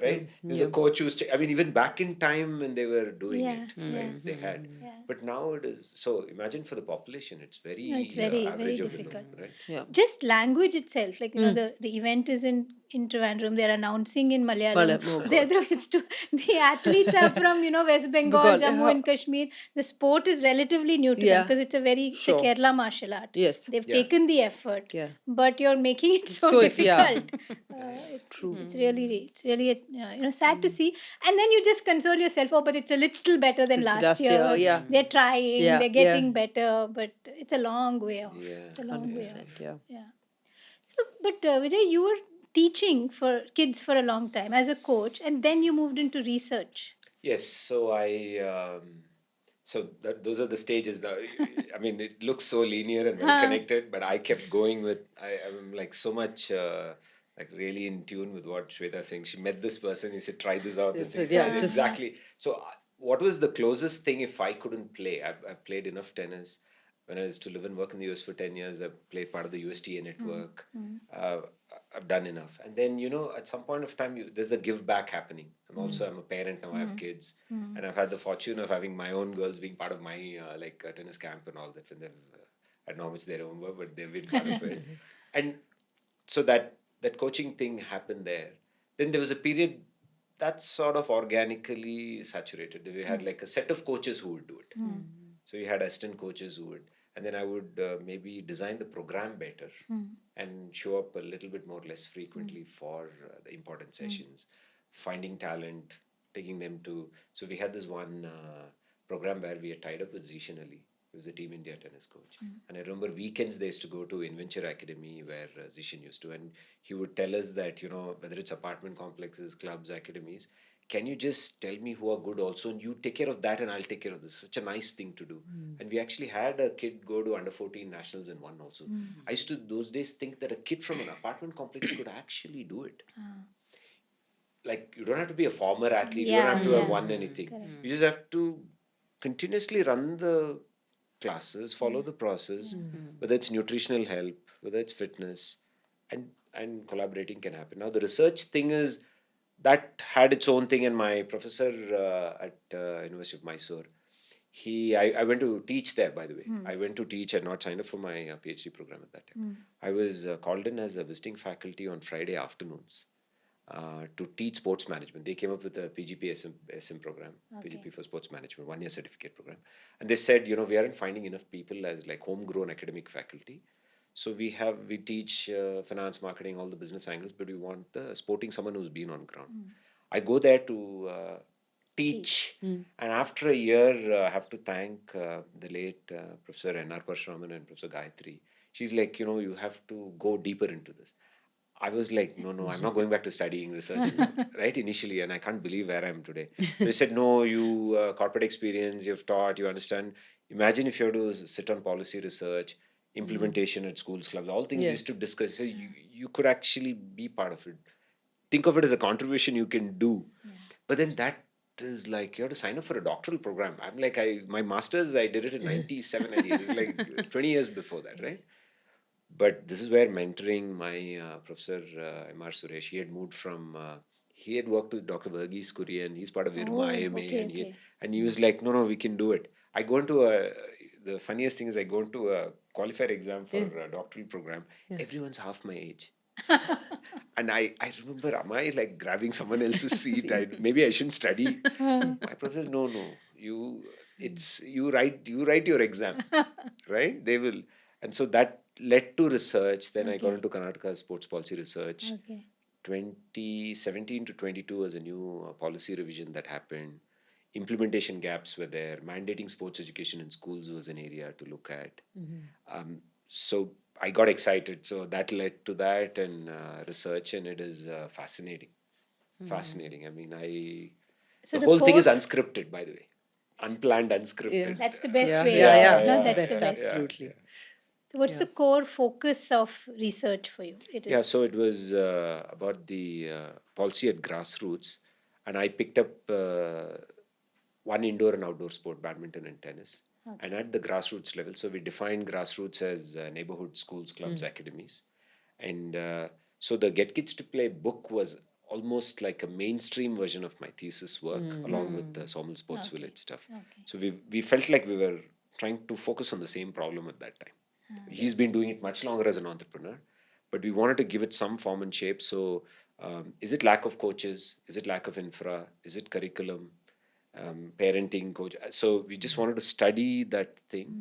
Right? There's a yeah, coach who's. I mean, even back in time when they were doing Yeah, it, yeah, right? They had. mm-hmm. yeah. But now it is. So imagine for the population, it's No, it's very very, very average or below, difficult. Mm. right? Yeah, Just language itself, like mm. the event is in Trivandrum. They're announcing in Malayalam. Oh They're God, the the athletes are from West Bengal, because Jammu and Kashmir. The sport is relatively new to them yeah, because it's a sure, Kerala martial art. yes, They've Yeah. taken the effort, yeah, but you're making it so so yeah, difficult. Yeah. Yeah. true, It's really sad to mm. see. And then you just console yourself. Oh, but it's a little better than It's last last year, year. yeah, They're trying. yeah, They're yeah, getting better, but it's a long way off. Yeah. It's a long hundred way Yeah. off. percent, yeah. Yeah. So, but Vijay, you were teaching for kids for a long time as a coach, and then you moved into research. Yes, so those are the stages. Now, I mean, it looks so linear and well Huh. connected, but I kept going with. I'm like so much like really in tune with what Shweta is saying. She met this person. He said, "Try this out." This thing, Yeah, just exactly. So, what was the closest thing if I couldn't play? I've played enough tennis. When I was to live and work in the US for 10 years, I played part of the USTA Mm, network. mm, Uh, I've done enough, and then at some point of time, there's a give back happening. mm, I'm a parent now. I have mm, kids, mm, and I've had the fortune of having my own girls being part of my tennis camp and all that. When they've, I don't know how much they remember, but they've been part of it. And so that coaching thing happened there. Then there was a period that sort of organically saturated. We had mm, like a set of coaches who would do it. mm, So you had assistant coaches who would, and then I would maybe design the program better mm, and show up a little bit more less mm, frequently for the important mm, sessions, finding talent, taking them to. So we had this one program where we had tied up with Zishan Ali. He was a Team India tennis coach. mm, And I remember weekends they used to go to Inventure Academy where Zishan used to. And he would tell us that, whether it's apartment complexes, clubs, academies, can you just tell me who are good also? And you take care of that and I'll take care of this. Such a nice thing to do. And we actually had a kid go to under 14 nationals and won also. mm. I used to those days think that a kid from an apartment complex could actually do it. Ah. Like you don't have to be a former athlete, you don't Yeah, have to have yeah, won anything. correct. You just have to continuously run the classes, follow Yeah, the process, yeah. whether it's nutritional help, whether it's fitness, and collaborating can happen. Now the research thing is that had its own thing, and my professor at University of Mysore, I went to teach there, by the way. Mm, I went to teach. I had not signed up for my PhD program at that time. mm, I was called in as a visiting faculty on Friday afternoons to teach sports management. They came up with a PGP SM program, okay. PGP for sports management, 1 year certificate program. And they said, we aren't finding enough people as like homegrown academic faculty. So we teach finance, marketing, all the business angles, but we want sporting someone who's been on ground. Mm. I go there to Teach. teach, and after a year, I have to thank the late Professor N.R. Parshuraman and Professor Gayatri. She's like, you have to go deeper into this. I was like, no, I'm not going back to studying research, right? Initially, and I can't believe where I am today. So they said, no, you corporate experience, you've taught, you understand. Imagine if you have to sit on policy research, implementation at schools, clubs, all things we yeah, used to discuss. So you could actually be part of it. Think of it as a contribution you can do. Yeah. But then that is like you have to sign up for a doctoral program. I'm like, my masters, I did it in 97, 98. It's like 20 years before that, right? But this is where mentoring my professor M.R. Suresh, he had worked with Dr. Verghese Kurian, he's part of IRMA Oh, IMA, okay, and okay. he was like, no, we can do it. The funniest thing is I go into a qualifier exam for yeah, a doctoral program. yeah. Everyone's half my age. And I remember, am I like grabbing someone else's seat? See. Maybe I shouldn't study. Uh, My professor, no, no, you write your exam, right? They will, and so that led to research. Then I got okay. into Karnataka sports policy research. Okay. 2017 to 22 was a new policy revision that happened. Implementation gaps were there. Mandating sports education in schools was an area to look at. Mhm. So I got excited. So that led to that and research, and it is fascinating. Mhm. Fascinating. I mean, So the the whole thing core, is unscripted, by the way, unplanned, Yeah. unscripted. that's the best Yeah, way yeah, of, yeah. no, It's the that's the best, best way. absolutely. So what's Yeah. the core focus of research for you? It Yeah, is, so it was about the policy at grassroots, and I picked up one indoor and outdoor sport, badminton and tennis, and okay. at the grassroots level. So we define grassroots as neighborhood schools, clubs, Mm. academies, and so the Get Kids to Play book was almost like a mainstream version of my thesis work, along with the Mm. Somal Sports Okay. Village stuff. Okay. So we felt like we were trying to focus on the same problem at that time. Uh, He's been doing it much longer as an entrepreneur, but we wanted to give it some form and shape. So, is it lack of coaches? Is it lack of infra? Is it curriculum? Parenting coach? So we just wanted to study that thing,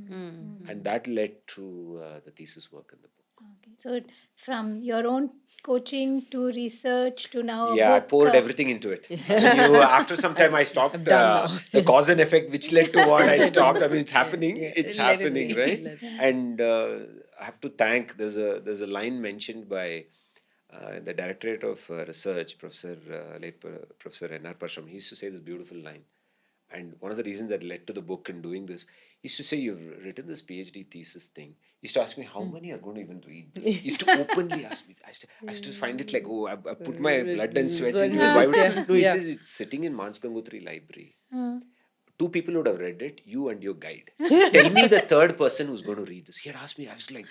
and mm. that led to the thesis work in the book. Okay. So from your own coaching to research to now a Yeah, I book. poured everything into it. I mean, after some time, I'm I I'm stopped done now. the cause and effect, which led to what I Let stopped. I it mean, be. it's Yeah, happening. yeah. It's Let it happening, be. right? Let. Yeah. And I have to thank. There's a line mentioned by the directorate of research, Professor N.R. Parsham. He used to say this beautiful line. And one of the reasons that led to the book and doing this is to say, you've written this PhD thesis thing. He used to ask me, how Mm. many are going to even read this? He used to openly ask me. I used to find it like, oh, I put my blood and sweat So into into it. Why this, would, yeah, no, he yeah. says it's sitting in Mans Gangotri library. Uh, Two people would have read it, you and your guide. Tell me the third person who's going to read this. He had asked me, I was like,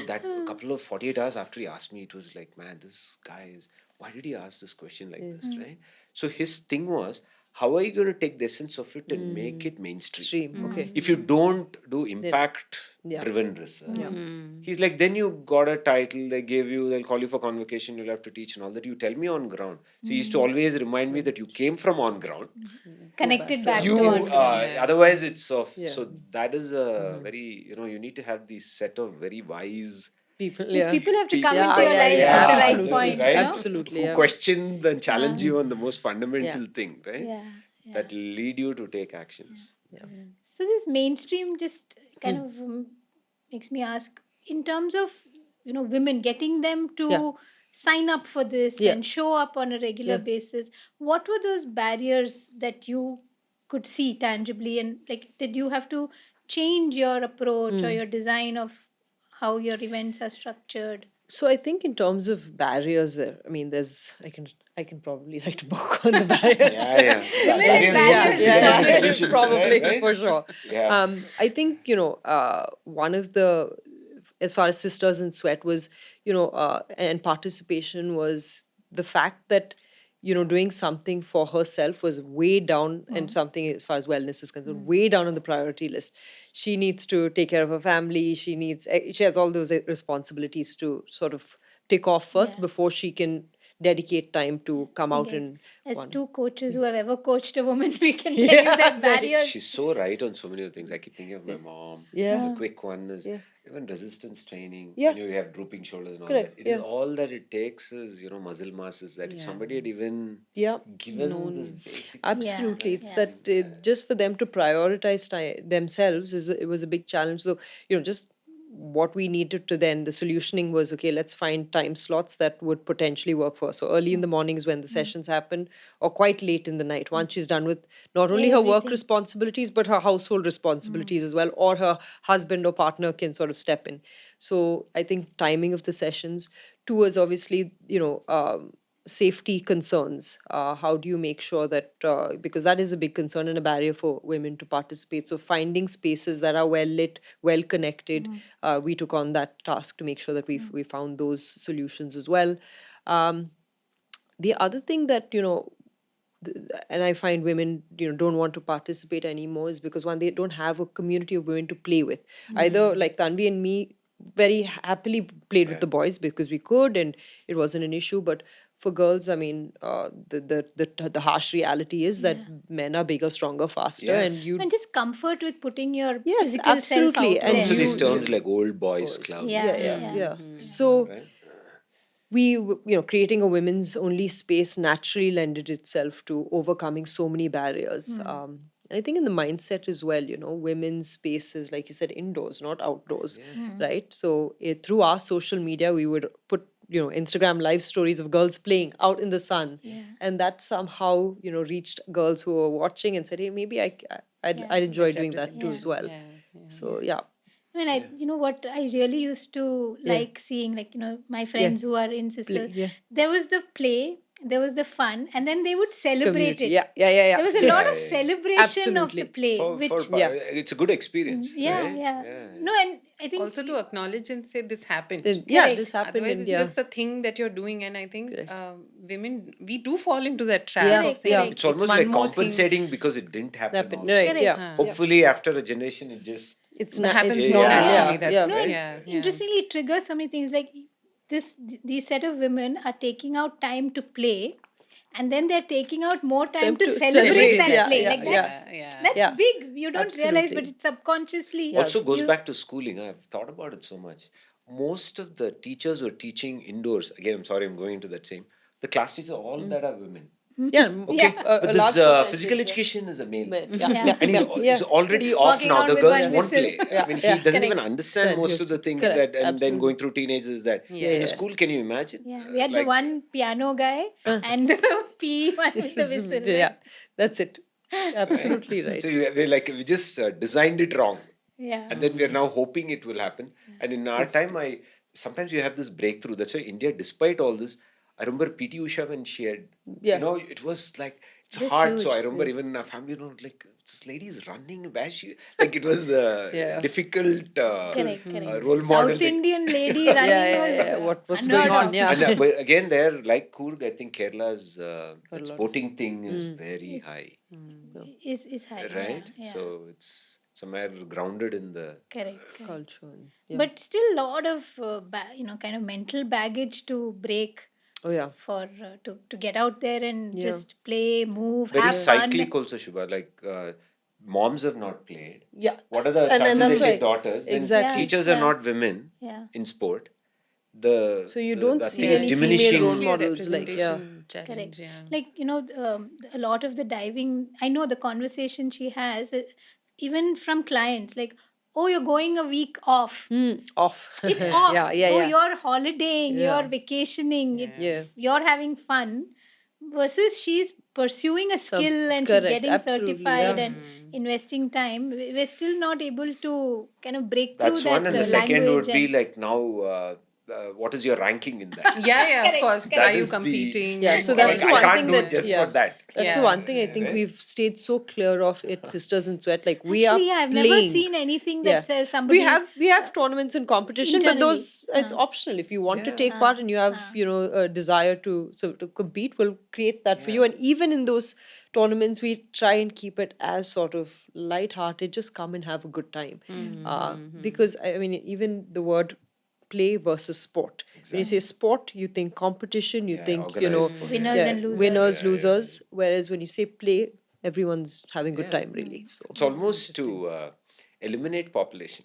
that a couple of 48 hours after he asked me, it was like, man, this guy is, why did he ask this question like Yes. this, mm, right? So his thing was, how are you going to take the essence of it and make Mm. it mainstream? Stream. Okay. If you don't do Then impact yeah, driven research, yeah. mm, he's like, then you got a title, they gave you, they'll call you for convocation, you'll have to teach and all that. You tell me on ground. So he used to mm. always remind me Then that you came from on ground. go back. Connected Yeah. back to You on ground. Yeah. otherwise it's of, Yeah. so that is a Hmm. very, you need to have these set of very wise People. Because Yeah. people have to come people, into Yeah. your Yeah. lives Yeah. at the yeah, right Absolutely. point, right, no? Absolutely. who Yeah. question and challenge Uh, you on Mm. the most Yeah. fundamental thing, right, yeah, yeah. that lead you to take Yeah. actions. Yeah. So this mainstream just kind Mm. of makes me ask, in terms of women, getting them Yeah. to sign up for this Yeah. and show up on a regular Yeah. basis. What were those barriers that you could see tangibly, and like, did you have to change your approach or Mm. your design of how your events are structured? So I think in terms of barriers, there. I mean, I can probably write a book on the barriers. Yeah, yeah, Women and barriers going to Yeah, barriers yeah, is become yeah, the always yeah, a solution, right, probably right, for sure. yeah. I think one of the, as far as sisters in sweat was, and participation was the fact that doing something for herself was way down, and Mm, something as far as wellness is concerned, mm, way down on the priority list. She needs to take care of her family. She has all those responsibilities to sort of tick off first yeah. before she can dedicate time to I come think out and as one. two coaches who have ever coached a woman, we can tell you Yeah, that very. barriers. She's so right on so many of the things. I keep thinking of my mom. Yeah, There's a Uh, quick one is yeah, even resistance training. yeah. You have drooping shoulders and all that. Correct. It is Yeah, all that it takes is, muscle mass. Is that if yeah, somebody had even yeah. given this No, basic yeah, movement, absolutely. right? It's yeah. that just for them to prioritize themselves it was a big challenge. So just what we needed to then the solutioning was, okay, let's find time slots that would potentially work for us. So early in Mm, the mornings when the mm, sessions happen, or quite late in the night mm. once she's done with not only her work Everything. responsibilities but her household Mm, responsibilities as well, or her husband or partner can sort of step in. So I think timing of the sessions. Two is obviously safety concerns. How do you make sure that, because that is a big concern and a barrier for women to participate. So finding spaces that are well lit, well connected, mm, we took on that task to make sure that mm, we found those solutions as well. Um, the other thing that and I find women don't want to participate anymore is because one, they don't have a community of women to play with. Either mm, like Tanvi and me, very happily played with Yeah. the boys because we could, and it wasn't an issue. But for girls, I mean, the harsh reality is that Yeah. men are bigger, stronger, faster, Yeah. and you. And just comfort with putting your Yes, physical self absolutely, out And and there. also these you. terms like old boys Boys. club, Yeah, Yeah, yeah, yeah, yeah. yeah. So right? creating a women's only space naturally lended itself to overcoming so many barriers. Hmm. I think in the mindset as well, women's spaces, like you said, indoors, not outdoors, Yeah. Hmm. right? So through our social media, we would put, Instagram live stories of girls playing out in the sun. Yeah, And that somehow, reached girls who were watching and said, hey, maybe yeah, I'd enjoy That doing that too yeah, as representation. well. Yeah, yeah. So, yeah. yeah, I mean, Yeah. you know what I really used to yeah, like seeing, like, my yeah, friends who are in sister, yeah. there was the play, there was the fun, and then they would celebrate Community. it. Yeah, yeah, yeah, There was a yeah. lot Yeah, of yeah, yeah. celebration of the Absolutely. play, For which, Yeah. it's a good experience, yeah, right? yeah. Yeah, No, and I think, Also to acknowledge and say this happened. Then, yeah, this correct. happened Otherwise, in it's yeah. just a thing that you're doing, and I think Correct. women, we do fall into that trap Yeah, of Correct, saying yeah. correct. it's it's almost one like more thing. compensating because it didn't happen Happened. Right. also. Correct. Yeah. Huh. Yeah. Hopefully, after a generation, it just Happens It's more normal. Yeah. naturally. Yeah. yeah, Yeah. No, That's and right. yeah, yeah. interestingly, it triggers so many things. Like these set of women are taking out time to play, and then they're taking out more time Time to to celebrate celebrate. Celebrate that that Yeah. play. Yeah. play. Like Yeah. Yeah, that's Yeah. big. You don't realize, but Absolutely. it's subconsciously Yeah. Also goes you. back to schooling. I've thought about it so much. Most of the teachers were teaching indoors. Again, I'm sorry, I'm going into that same. The class teachers, all Mm. that are women. Yeah. Yeah, Okay, A but this large physical percentage. Yeah. education is a male, Men. Yeah. yeah. Yeah. and Yeah. he's Yeah. already off Walking now. around The with girls one won't whistle. play. I Yeah. mean, he Yeah. doesn't even Correct. understand That most goes of the to things correct. that, and then Absolutely. going through teenagers that. So in yeah. the Yeah. school, can you imagine? Yeah, we had the Like, one piano guy Yeah. and the PE one with the whistle. Yeah. Like, That's it. right? Absolutely So right. we just designed it wrong, yeah, and then we are Mm. now hoping it will happen. And in our It's time, I sometimes you have this breakthrough. That's why India, despite all this, I remember PT Usha when she had, yeah. it was like it's it was hard. So I huge. remember Yeah. even in our family, like this lady is running. Where she like it was Yeah. difficult Cool. Correct, correct. Mm. role model South thing. Indian lady Yeah. running Yeah. was Yeah. What's going unheard on? of. Yeah. And but again, there like Coorg, I think Kerala's Got a that lot of. sporting thing is Mm. very It's high, Mm. Yeah. is high. Yeah, right? yeah. So it's somewhere grounded in the Correct, correct. Culture. Yeah. But still, a lot of kind of mental baggage to break Oh yeah. for to get out there and Yeah. just play, move, very have Yeah. fun. cyclic also, Shubha. Like moms have not played. Yeah. What are the And chances that's they'll take why daughters? Then Yeah, exactly. teachers are yeah, not women yeah. in sport. The, So you the don't that thing see Yeah, is any it's female role diminishing. definitely a models like yeah. representation Correct. challenge. Yeah. Like, a lot of the diving, I know the conversation she has, even from clients, like, oh, you're going a week off. Off. It's Yeah. off. Yeah. Yeah. Oh, Yeah. you're holidaying, Yeah. you're vacationing, Yeah. Yeah. you're having fun, versus she's pursuing a Some skill and she's correct. getting Absolutely. certified Yeah. and Mm. investing time. We're still not able to kind of break through That's one, that and the second language would be and like now, what is your ranking in that? Yeah, yeah, of correct, course. Are That correct. you is the competing Yeah. So and that's like the I one can't thing do it that yeah. just for yeah. that. That's the Yeah. one thing I think Right? we've stayed so clear of it, Sisters and Sweat. Like we are Actually, yeah, I've never playing. seen anything that Yeah. says We somebody have we have uh, tournaments and competition, but internally. those it's optional. If you want to Yeah. take part and you have, Uh, a desire to compete, we'll create that for Yeah. you. And even in those tournaments, we try and keep it as sort of light-hearted. Just come and have a good time. Mm-hmm. Because I mean, even the word play versus sport. When you say mm. Exactly. sport, you think competition, you Yeah. think, Organized sport. Yeah. Winners yeah, and Mm. losers. winners, Yeah. Yeah. losers. Whereas when you say play, everyone's having good Yeah. time, really. Mm, So, It's yeah, almost Interesting. to eliminate population.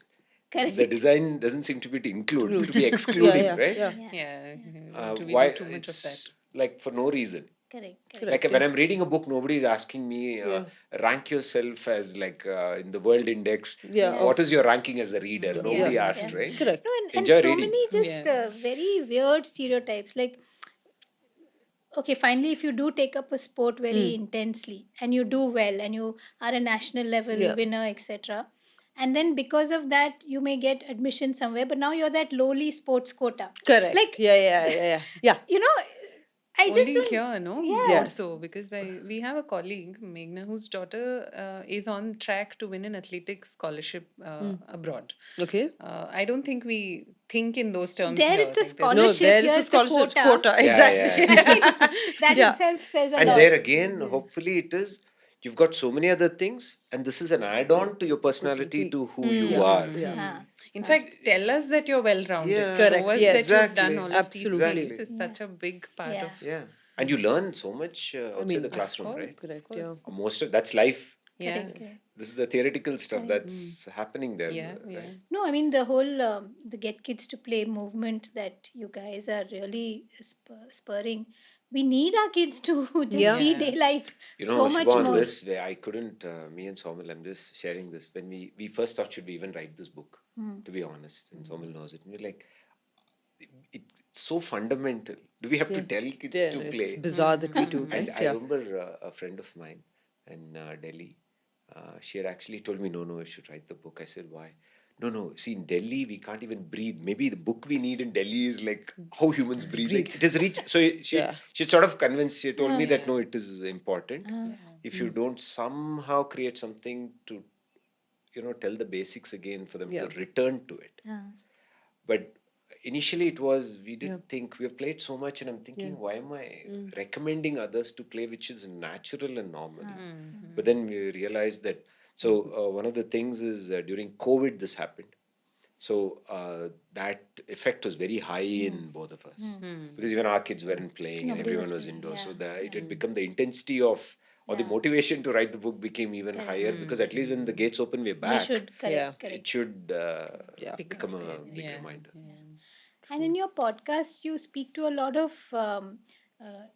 The correct. design doesn't seem to be to include, to include. be Yeah, excluding, yeah, right? yeah. Yeah, Yeah, yeah, you want to be Why do too much of that. it's like for no reason. correct, correct. Like Correct. when Yeah. I'm reading a book, nobody is asking me Yeah. rank yourself as like in the world index. Yeah. Yeah, What Of is your ranking as a reader? yeah. yeah, Nobody Yeah. yeah. asked, right? Mm-hmm. No, Correct. and Enjoy so reading. many just Yeah. very weird stereotypes. Like, okay, finally, if you do take up a sport very Mm. intensely and you do well and you are a national level Yeah. winner, etc., and then because of that, you may get admission somewhere, but now you're that lowly sports quota. Correct. Like, Yeah. Yeah. Yeah. Yeah. Yeah. you know, I just Only don't, here, no, more yeah, Yeah. so because we have a colleague, Meghna, whose daughter is on track to win an athletics scholarship Mm. abroad. Okay. I don't think we think in those terms there here. it's a Like there's No, scholarship, there here is a it's a scholarship quota, quota. Yeah, yeah, Exactly. yeah. right? That Yeah. itself says a And lot. there again, hopefully it is you've got so many other things, and this is an add-on to your personality, Personality. to who you Yeah. Mm, are. Yeah. hmm huh. In Uh, fact, tell us that you're well rounded. Yeah, Show Correct. us that Yes. you've done exactly, all of these Absolutely. things exactly. is yeah. such a big part of. Yeah. Yeah, and you learn so much I outside the mean, Of classroom, right? course, of correct. Yeah. course. Most of that's life. Yeah, Correct. Correct. This is the theoretical stuff Correct. Mm. that's happening there, yeah, yeah. right? No, I mean the whole the get kids to play movement that you guys are really spurring. We need our kids to just Yeah. see Yeah. daylight You so know, Shiva, much on more. this, where I couldn't, me and Somil, I'm just sharing this. When we first thought, should we even write this book? Mm. To be honest, and Mm. Somil knows it. And we're like, it's so fundamental. Do we have to Yeah. tell kids Yeah. to It's play? bizarre that we do, Mm. And right? I Yeah. remember a friend of mine in Delhi, she had actually told me, no, no, I should write the book. I said, why? No, no. See, in Delhi, we can't even breathe. Maybe the book we need in Delhi is like how humans breathe. Breathe. Like it is reached. So Yeah. she sort of convinced. She told me Uh, that Yeah. no, it is important. uh, Yeah. If you Mm. don't somehow create something to, tell the basics again for them to Yeah. return to it. uh, But initially, it was we did Yeah. think we have played so much, and I'm Yeah. thinking, why am I Mm. recommending others to play, which is natural and normal? uh, But Mm. then we realized that. So Mhm. one of the things is during COVID this happened. So that effect was very high mm, in both of us mm. Mm. because even our kids weren't playing and Nobody was everyone was playing. indoors. Yeah. So that it Yeah. had Mm. become the intensity of or the Yeah. motivation to write the book became even Correct. higher because at least when the Mm. gates open, we're We back. should Yeah. correct. It Correct. should Yeah. Pick become up a there. big Yeah. reminder. Yeah. Yeah. And True. in your podcast, you speak to a lot of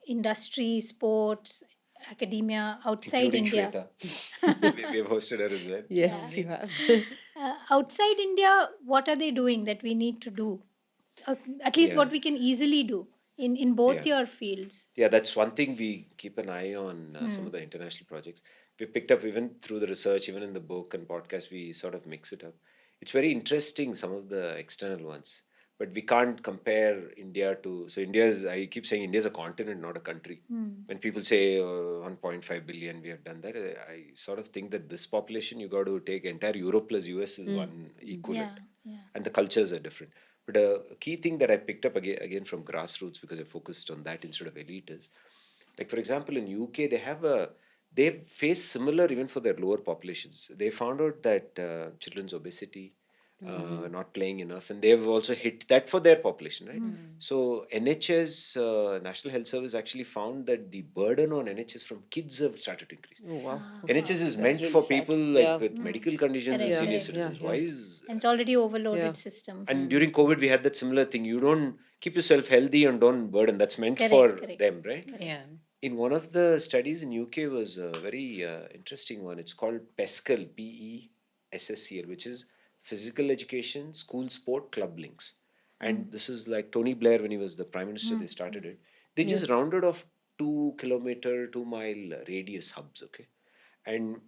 industry, sports, academia outside Including India. Shweta. We have hosted her as well. Yeah. Yes, you have. Outside India, what are they doing that we need to do? At least Yeah, what we can easily do in both yeah. your fields. Yeah, that's one thing we keep an eye on some Hmm. of the international projects. We picked up even through the research, even in the book and podcast, we sort of mix it up. It's very interesting, some of the external ones, but we can't compare India to. So, I keep saying India is a continent, not a country. Hmm. When people say 1.5 billion, we have done that, I sort of think that this population, you got to take entire Europe plus US is Mm. one Mm. equivalent, Yeah. Yeah. and the cultures are different. But a key thing that I picked up again from grassroots because I focused on that instead of elite is like for example in UK they face similar even for their lower populations. They found out that children's obesity, Mhm. not playing enough, and they've also hit that for their population, right? Hmm. Mm. So NHS, National Health Service, actually found that the burden on NHS from kids have started to increase. Oh wow. Ah, NHS wow. is That's meant really for sad. people like Yeah. with Hmm. medical conditions and Correct. Yeah. senior Correct. Yeah. citizens. Why Yeah. is And it's already Yeah. overloaded system. and Mm. during COVID, we had that similar thing. You don't keep yourself healthy and don't burden. That's meant Correct. for Correct. them, right? Correct. Yeah. In one of the studies in UK was a very interesting one. It's called PESCL, PESSCL, which is Physical Education School Sport Club Links. Hmm. And this is like Tony Blair when he was the prime minister. Hmm. They Hmm. started it. They Yeah. just rounded off 2 kilometer, 2 mile radius hubs. Okay, and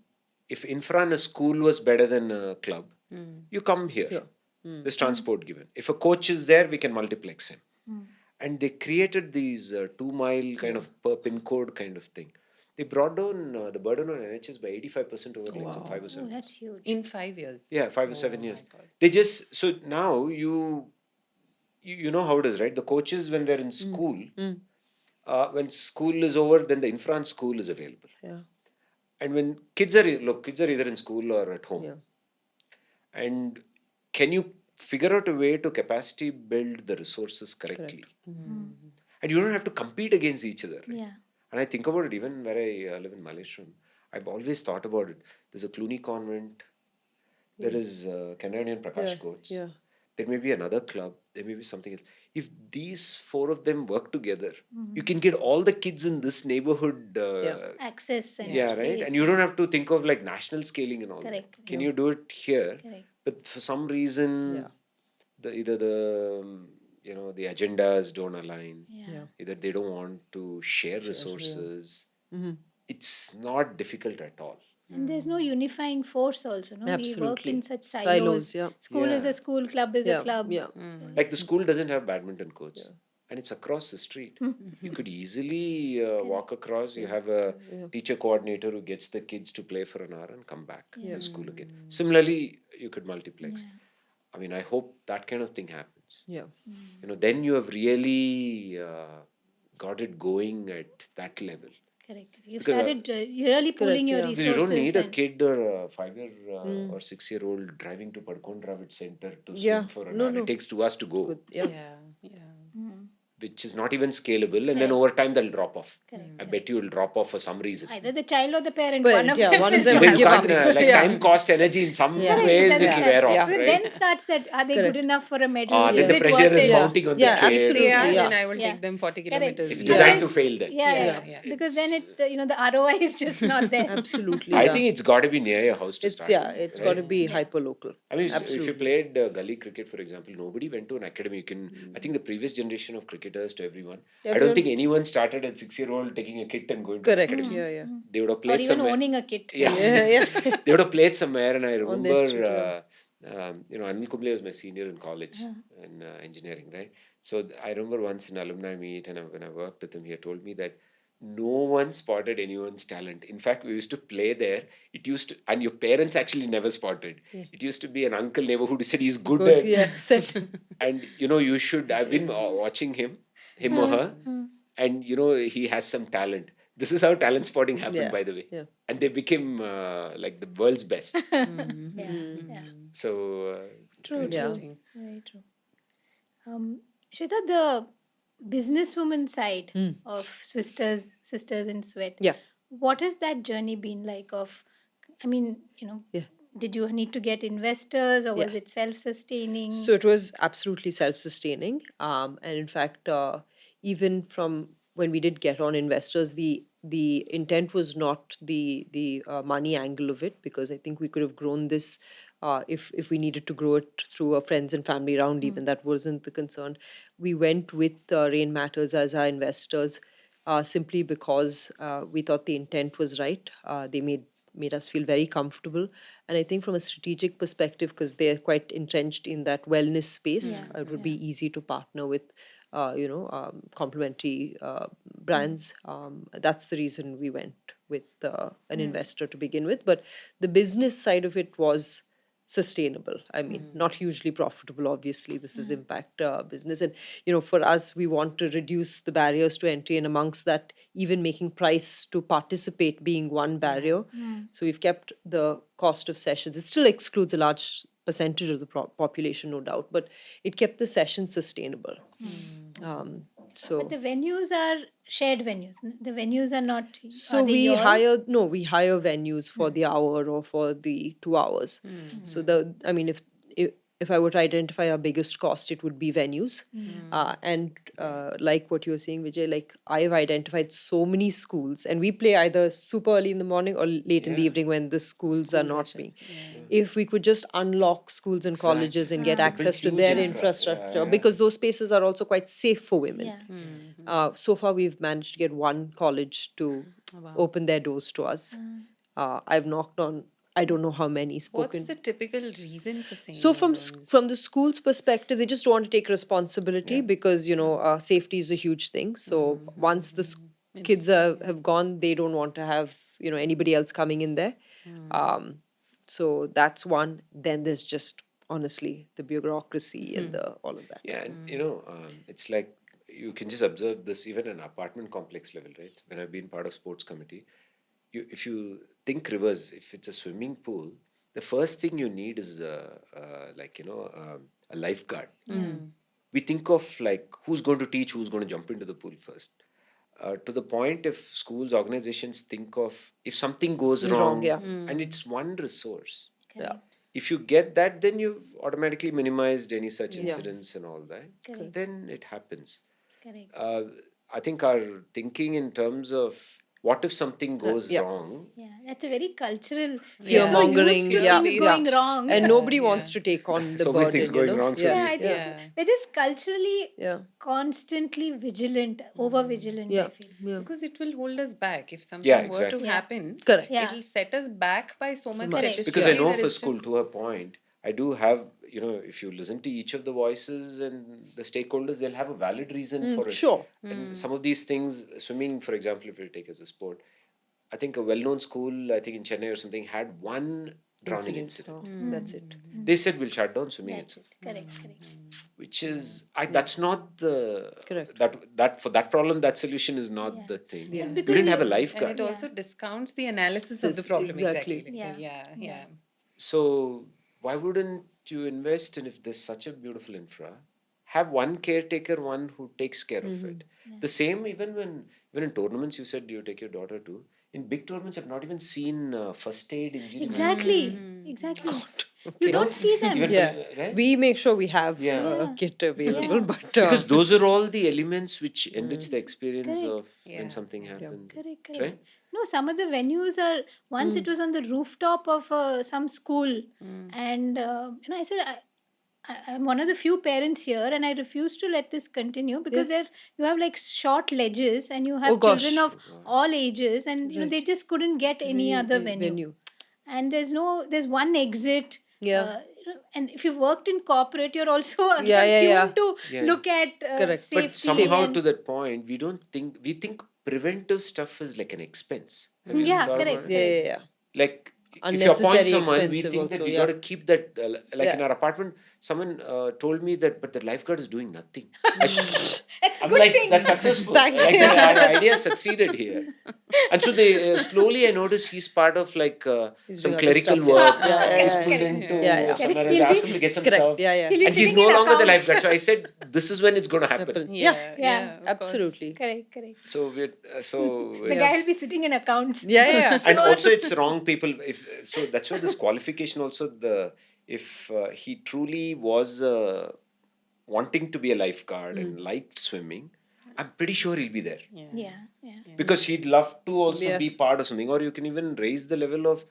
if infra in a school was better than a club, Mm. you come here. Yeah. Mm. There's Hmm. transport given. If a coach is there, we can multiplex him. Hmm. And they created these 2 mile kind Yeah. of per pin code kind of thing. They brought down the burden on NHS by 85% over Oh, like some wow. 5 or Oh, 7 years. that's huge. In 5 years. Yeah, five or Oh seven my years. God. They just so now you know how it is, right? The coaches when they're in Mm. school, Mm. when school is over, then the infra and school is available. Yeah. And when kids are either in school or at home. Yeah. And can you figure out a way to capacity build the resources Correct. correctly? Hmm. Mm. And you don't have to compete against each other, right? Yeah. And I think about it even where I live in Malleshwaram. I've always thought about it. There's a Cluny convent. There Mm. is Canadian Yeah. Prakash Goats. Yeah. There may be another club. There may be something else. If these four of them work together, you Hmm. can get all the kids in this neighborhood. Yeah. Access and Yeah. Yeah, right. And space you don't and have to think of like national scaling and all that. correct. Can Yeah. you do it here? Correct. But for some reason, Yeah. either the the agendas don't align. Yeah. Yeah. Either they don't want to share Sure. Yeah. resources. Hmm. It's not difficult at all. And there's no Mm. unifying force also, no? We work in Absolutely. such silos. Silos. Yeah. School is Yeah, a school, club is a Yeah. club. Yeah. like the Mm. school doesn't have badminton courts, Yeah. and it's across the street. You Mhm. could easily Correct. walk across. You Yeah. have a Yeah. teacher coordinator who gets the kids to play for an hour and come back Yeah. Yeah. to school again. Mm. Similarly, you could multiplex. Yeah. I mean, I hope that kind of thing happens. Yeah. Mm. Then you have really got it going at that level. Correct. You Because started really pooling Correct, your yeah. because you don't resources need a and kid or a 5 year Mm. or 6 year old driving to Padkon Dravid Center to Yeah, swim for an no, hour. It no. takes 2 hours to go, Good, yeah. Yeah, yeah. Mm. which is not even scalable. And then Correct. over time, they'll drop off. Correct. I Mm. bet you will drop off for some reason. Either the child or the parent, one Parent, of yeah, them one of will them drop will Either you give off. up. can't, like Yeah. time, cost, energy, in some Yeah. Correct. ways, That's it'll Yeah, wear correct. off, yeah. So right? then starts that are they good Correct. enough for a medal? Then Is the Yeah. it pressure worth is it? Yeah, mounting on the yeah, If kid. they absolutely, are, Yeah. then yeah. I will Yeah. take them 40 Correct. kilometers It's each. designed to Because fail then. yeah, Yeah, yeah. Yeah, Because then It's. the ROI is just not there. absolutely, I yeah. think it's got to be near your house to It's, start yeah, with, it's got right? to be Yeah. hyper local. I mean, if you Absolutely. played gully cricket, for example, nobody went to an academy. You can, I think the previous generation of cricketers to everyone, I don't Everyone, think anyone started at 6 year old taking a kit and going to an correct. academy. Mm, Yeah, yeah. mm. They would have Or played even somewhere. owning a kit. Yeah, Yeah, yeah. they would have played somewhere. And I On the street, yeah. remember, Anil Kumble was my senior in college Uh, in engineering, right? So I remember once in alumni meet, and when I worked with him, he had told me that no one spotted anyone's talent. In fact, we used to play there. It used to, and your parents actually never spotted. Yeah. It used to be an uncle neighborhood who said he's good Good, at, yeah. Set. and you should. I've been watching him or uh, her, uh, and he has some talent. This is how talent spotting happened, Yeah, by the way, yeah. and they became like the world's best. yeah, Mm. yeah. So True, Yeah. true. Interesting. Very true. Shweta, the businesswoman side Mm. of sisters in sweat, Yeah, what has that journey been like? I mean, yeah, did you need to get investors or yeah. was it self-sustaining? So it was absolutely self-sustaining. And in fact, even from when we did get on investors, the intent was not the money angle of it, because I think we could have grown this if we needed to grow it through our friends and family round. Mm. Even that wasn't the concern. We went with Rain Matters as our investors simply because we thought the intent was right. They made us feel very comfortable, and I think from a strategic perspective, because they're quite entrenched in that wellness space, Yeah, it would yeah. be easy to partner with complementary Mm. brands. That's the reason we went with an Mm. investor to begin with. But the business side of it was sustainable. I mean, not hugely profitable, obviously. This is Mm. impact business, and for us, we want to reduce the barriers to entry, and amongst that, even making price to participate being one barrier. Mm. So we've kept the cost of sessions. It still excludes a large percentage of the population, no doubt, but it kept the session sustainable. Mm. Um, But so the venues are shared venues. The venues are not, are so they we yours? hire no, we hire venues for Mm. the hour or for the 2 hours. So I mean, if if I were to identify our biggest cost, it would be venues. Mm. And like what you were saying, Vijay, like I've identified so many schools, and we play either super early in the morning or late in the Yeah, evening when the schools are School not session. being. Yeah. yeah, If we could just unlock schools and colleges exactly. and get Ah. They built access to huge their Yeah. yeah, infrastructure, yeah. because those spaces are also quite safe for women. Yeah. So far, we've managed to get one college to Oh, wow. open their doors to us. Ah. I've knocked on, I don't know how many, What's spoken. the typical reason for So saying no from to all this? from the school's perspective, they just want to take responsibility Yeah. because safety is a huge thing. So once the kids Interesting. Yeah. have gone, they don't want to have anybody else coming in there. Um, so that's one. Then there's just honestly the bureaucracy and the all of that. Yeah, and it's like you can just observe this even in apartment complex level, right? When I've been part of sports committee, if you think reverse, if it's a swimming pool, the first thing you need is a lifeguard. Yeah. We think of like who's going to teach, who's going to jump into the pool first. To the point, if schools, organizations think of if something goes Is wrong, wrong, yeah. and it's one resource. Yeah. Correct. If you get that, then you've automatically minimized any such Yeah. incidents and all that. Correct. Then it happens. Correct. uh, I think our thinking in terms of what if something goes Yeah. wrong. Yeah, that's a very cultural. We are Fear Yeah, so that's used mongering, to yeah, things yeah. going skill-based. wrong. And Yeah, nobody yeah. wants to take on the So many things burden, going wrong, Yeah. Yeah, Surely. I think Yeah. Yeah. we're just culturally Yeah. constantly vigilant, over vigilant, I Yeah. feel. Yeah. Because it will hold us back. If Yeah, something were to exactly. Yeah, happen, Correct. yeah, it'll set us back by so So much much. correct. Because I Yeah. statistically know that for it's school, just. to her point, I do have, if you listen to each of the voices and the stakeholders, they'll have a valid reason for it. Sure. And some of these things, swimming, for example, if you take as a sport, I think a well-known school, I think in Chennai or something, had one drowning Incident. incident. That's it. Mm. They said we'll shut down swimming That's it. itself. Correct, correct. which is Yeah. that's not the Correct. that for that problem, that solution is not Yeah. the thing. Yeah. We Because didn't have a And it lifeguard. also yeah, discounts the analysis of the This problem exactly. exactly. Like, yeah, yeah, yeah, yeah. So why wouldn't you invest in, if there's such a beautiful infra, have one caretaker, one who takes care of Hmm. it. yeah. The same even in tournaments, you said you take your daughter to. In big tournaments, I've not even seen first aid injury management. Exactly, Mm-hmm. exactly. God. You Okay. don't No, see even them. for Yeah. right. We make sure we have Yeah, a Yeah, kit available, yeah, but because those are all the elements which enrich mm, the experience correct. of when Yeah, something yeah. yeah. happens. Correct, correct. Right? No, some of the venues are. Once it Mm, was on the rooftop of some school, Mm. and I said, I'm one of the few parents here, and I refuse to let this continue yeah. because there you have like short ledges, and you Oh have children gosh. of Oh God. all ages, and they Right. just couldn't get any other venue. Venue. And there's one exit. Yeah. And if you've worked in corporate, you're also Yeah. again Yeah. Yeah. tuned to Yeah. look at Correct. But safety somehow and to that point, we think preventive stuff is like an expense. Have you yeah, Mm. thought about correct, it? Yeah. Yeah. correct. Yeah. Like if you appoint Unnecessary someone, we expensive think that also. we got Yeah. to keep that. Like in Yeah. our apartment, someone told me that, but the lifeguard is doing nothing. Mm. That's a I'm good like, thing. that's successful. Thank Like you. our idea succeeded here. And so they slowly I noticed he's part of like He's some doing other clerical stuff. Yeah. work. Yeah. Ah, He's Yeah. pulled Correct, yeah. Yeah. into Yeah. correct. somewhere else. He'll Ask be him to get some Correct. stuff. Yeah. Yeah. he'll be And he's sitting no in longer the accounts. lifeguard. So I said, this is when it's going to happen. Apple. Yeah. Yeah, Yeah, yeah, of course. Absolutely. correct, correct. So we're so The Yeah. guy will it's be sitting in accounts. Yeah. Yeah. and Sure. also it's wrong people if so that's where this qualification also the if he truly was wanting to be a lifeguard Mm. and liked swimming, I'm pretty sure he'll be there Yeah, Yeah, yeah, yeah, Mm. because he'd love to also Yeah. be part of something, or you can even raise the level of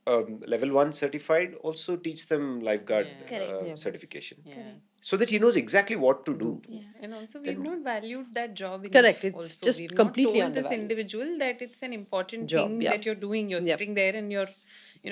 level 1 certified, also teach them lifeguard yeah, correct, Yeah. certification yeah. correct. so that he knows exactly what to To do. do. Yeah, And also, we've Then not valued that job Correct. enough. It's Also, we've just not completely told this undervalued. individual that it's an important Job. thing Yeah. that you're doing. You're Yep. sitting there and you're,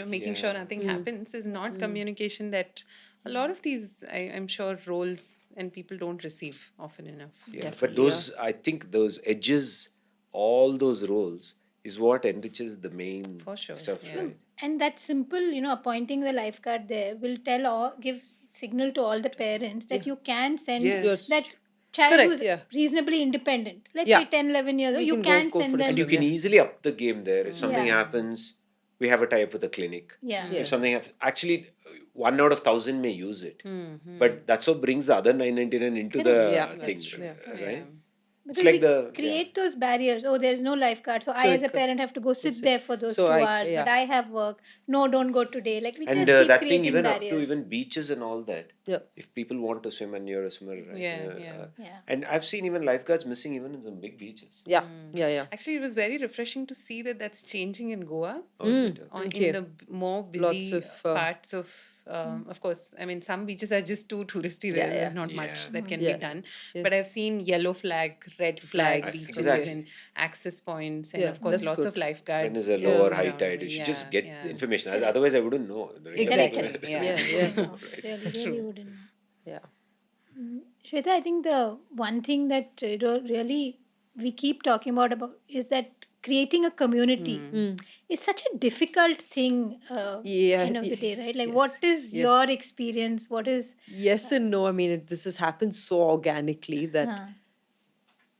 making sure yeah. nothing Mm. happens is not Mm. communication that a yeah. lot of these, I'm sure, roles and people don't receive often enough. Yeah, but Definitely. Yeah. those, I think those edges, all those roles is what enriches the main For sure. stuff, Yeah. No, right? and that simple, appointing the lifeguard there will tell all, give signal to all the parents Yeah. that you can send You're Yes. that child correct. who's Yeah. reasonably independent. Let's say Yeah. 10, 11 years old, You you can go can go for send a And you them. swim. can Yeah. easily up the game there. If something Yeah, happens, we have a tie up with a clinic. yeah, If Yeah. something happens, actually, one out of thousand may use it, Mm-hmm. but that's what brings the other 999 into correct. Yeah. the That's thing, true. Yeah. Yeah. right? It's Because like we the, yeah. create those barriers. Oh, there's no lifeguard. So I, So as it a could. parent, have to go sit So, there for those so two I. hours, but Yeah. I have work. No, don't go today. Like we And just keep that thing, creating even up to barriers. even beaches and all that. Yeah. If people want to swim and you're a swimmer, right? Yeah. Yeah. Yeah. And I've seen even lifeguards missing even in some big beaches. Yeah. Mm. Yeah. Yeah. Actually, it was very refreshing to see that that's changing in Goa. Oh, is it? In Okay. the more Lots busy of. parts Mm. of course, I mean, some beaches are just too touristy Yeah. there. Yeah. There's not Yeah. much that can Mm. be Yeah. done. Yeah. But I've seen yellow flag, red flag Flags. beaches Okay. and Exactly. access points, and Yeah. of course, That's lots good. of When is lifeguards a Yeah. lower roaming high around. tide? You should just Yeah, get the yeah. information. Correct. Otherwise, I wouldn't know. Exactly. Correct. Yeah. Yeah. Wouldn't Yeah. know. Right. Really, really True. wouldn't know. Yeah. Shweta, I think the one thing that really we keep talking about is that creating a community Hmm. Mm. is such a difficult thing. Yeah. End of the day, right? Yes. Like, Yes. what is Yes. your experience? What is? Yes Uh, and no. I mean, this has happened so organically that huh.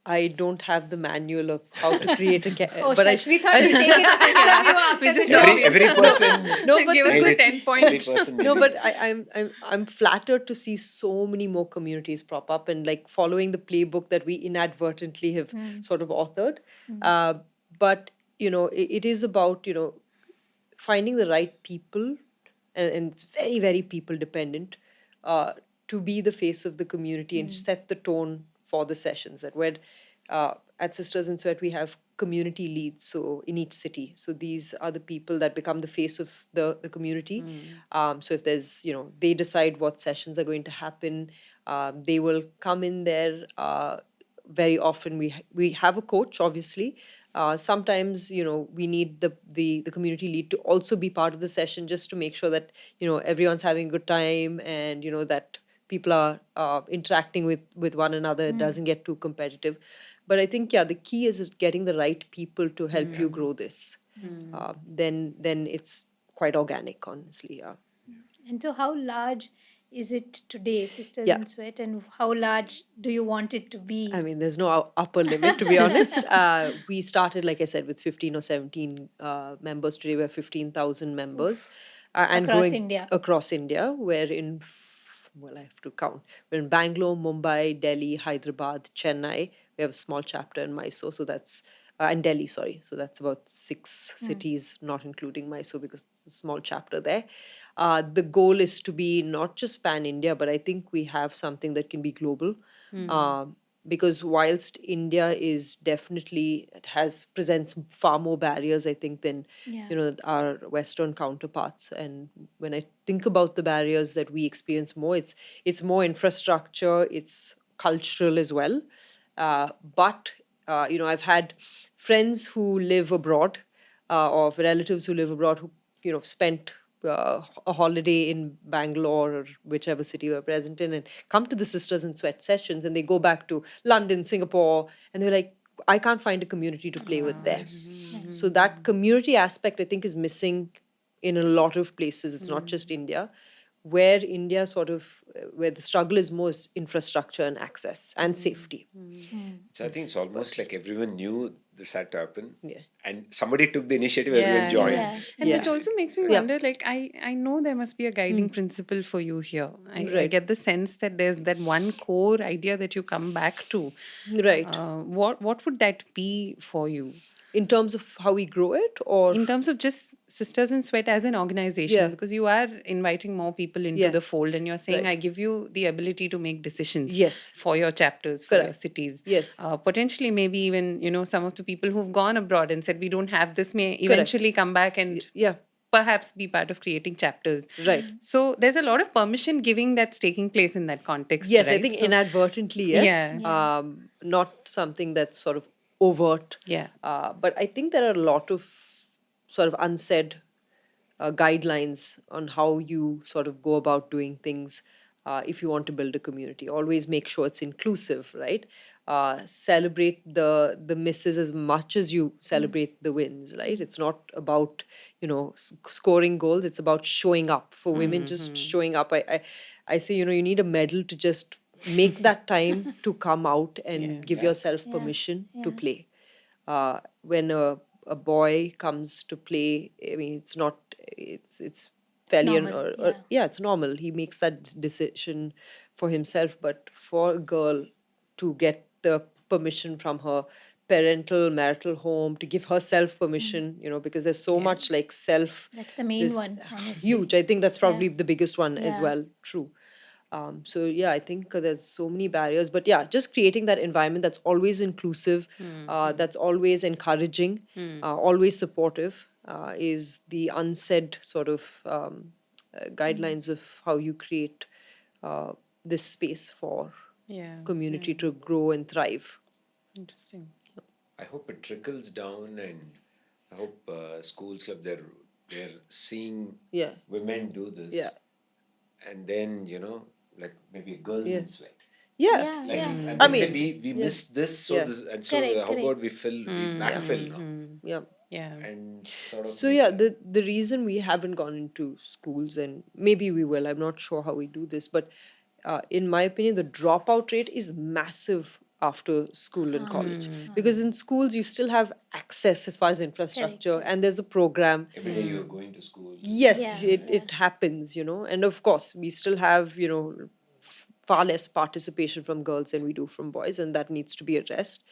I don't have the manual of how to create a Oh, but shucks. We thought I we'd take it from you Yeah. We after the just no, left show. you. Every no, person no, but Give the us made the good 10 it. Every point. person no, made but it. I'm flattered to see so many more communities prop up and like following the playbook that we inadvertently have Mm, sort of authored. mm, Uh, but it is about finding the right people, and it's very very people dependent, uh, to be the face of the community and mm, set the tone for the sessions. That where at Sisters in Sweat we have community leads, so in each city. So these are the people that become the face of the community. Hmm. So if there's they decide what sessions are going to happen. They will come in there. Very often we have a coach, obviously. Sometimes we need the community lead to also be part of the session, just to make sure that everyone's having a good time, and that people are interacting with one another. It mm, doesn't get too competitive. But I think, yeah, the key is getting the right people to help Yeah. you Hmm. grow this. yeah. Then it's quite organic, honestly. Yeah. And so, how large is it today, Sisters Yeah. in Sweat, and how large do you want it to be? I mean, there's no upper limit, to be honest. We started, like I said, with 15 or 17 members. Today, we're 15,000 members Oof. and Across growing India. across India. We're in, well, I have to count. We're in Bangalore, Mumbai, Delhi, Hyderabad, Chennai. We have a small chapter in Mysore, so that's, and Delhi, sorry. So that's about 6 Hmm. cities, not including Mysore, because it's a small chapter there. The goal is to be not just pan India, but I think we have something that can be global. Um, because whilst India is definitely, it has presents far more barriers, I think, than Yeah. our Western counterparts. And when I think about the barriers that we experience more, it's more infrastructure, it's cultural as well. But I've had friends who live abroad, or relatives who live abroad who spent a holiday in Bangalore or whichever city we're present in, and come to the Sisters in Sweat sessions, and they go back to London, Singapore, and they're like, I can't find a community to play with there. Yes. So that community aspect, I think, is missing in a lot of places. It's not just India. Where India sort of, where the struggle is most infrastructure and access and safety. Hmm. So I think it's almost But like everyone knew this had to happen, yeah, and somebody took the initiative. Everyone Yeah, yeah. joined. Yeah. And which Yeah. also makes me yeah, wonder, like, I know there must be a guiding mm, principle for you here. I right, get the sense that there's that one core idea that you come back to. right. What would that be for you? In terms of how we grow it, or In terms of just Sisters in Sweat as an organization, yeah, because you are inviting more people into yeah, the fold and you're saying, right. I give you the ability to make decisions Yes, for your chapters, for your correct. cities. Yes, Potentially, maybe even, some of the people who've gone abroad and said, we don't have this, may correct. eventually come back and Yeah, perhaps be part of creating chapters. right. So there's a lot of permission giving that's taking place in that context, Yes, I right? think So, inadvertently, yes. yeah, Yeah. Not something that's sort of overt. yeah. But I think there are a lot of sort of unsaid guidelines on how you sort of go about doing things if you want to build a community. Always make sure it's inclusive, right? Celebrate the misses as much as you celebrate the wins, right? It's not about scoring goals. It's about showing up for women. Just Hmm. showing up. I say you need a medal to just make that time to come out Yeah. and give Yeah. yourself Yeah. permission to Yeah. play. When a boy comes to play, I mean, it's It's fairly normal. or Yeah. yeah, it's normal. He makes that decision for himself. But for a girl to get the permission from her parental marital home to give herself Hmm. permission, because there's so Yeah. much like self, That's the main this one, honestly. huge. I think that's Yeah. probably the biggest one as Yeah. well. True. So yeah, I think there's so many barriers, but yeah, just creating that environment that's always inclusive, that's always encouraging, Hmm. always supportive, is the unsaid sort of Hmm. guidelines of how you create uh, this space for Yeah. community Yeah. to grow and thrive. Interesting. I hope it trickles down, and I hope schools club they're seeing Yeah, women do yeah, this, and then like maybe girls yeah, in sweat. yeah. Yeah. Like, Yeah. and I then say Mm-hmm. we yeah, missed this, so yeah, this, and so Correct. how Correct. about we yeah, backfill now Mm-hmm. yeah. Yeah. and sort of So make yeah, it happen. the reason we haven't gone into schools, and maybe we will, I'm not sure how we do this, but in my opinion, the dropout rate is massive after school and college. Mm. Because in schools, you still have access as far as Correct. infrastructure, Correct. and there's a program. Every day you're Mm. going to school. Yes, Yeah. it, Yeah. it happens, and of course, we still have, far less participation from girls than we do from boys, and that needs to be addressed.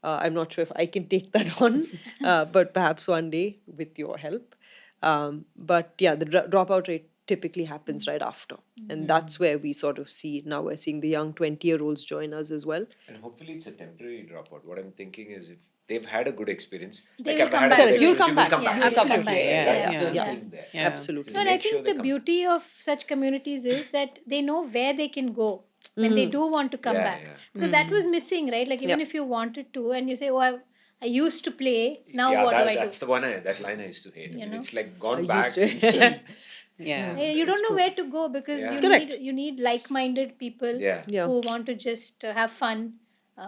I'm not sure if I can take that on, but perhaps one day with your help. But yeah, the dropout rate typically happens right after. And that's where we sort of see now we're seeing the young 20-year-olds join us as well. And hopefully it's a temporary dropout. What I'm thinking is if they've had a good experience, They like will I've come had a good back Correct. to You'll it. experience, you come will back. come Yeah. back. They will come Absolutely. back. Absolutely. Yeah. Yeah. That's Yeah. Yeah. the Yeah. Yeah. thing there. Yeah. Absolutely. No, So and I make sure think they the come back. beauty of such communities is that they know where they can go when they Hmm. do want to come Yeah, back. yeah. Because that Mm. was missing, right? Like even Yeah. if you wanted to and you say, "Oh, I used to play. Now Yeah, what do I do?" that's the one that line I used to hate. I You mean, know, it's like I gone used back. to. Yeah. You It's don't know true. where to go because Yeah, Correct. you need like-minded people yeah. Yeah. who want to just have fun.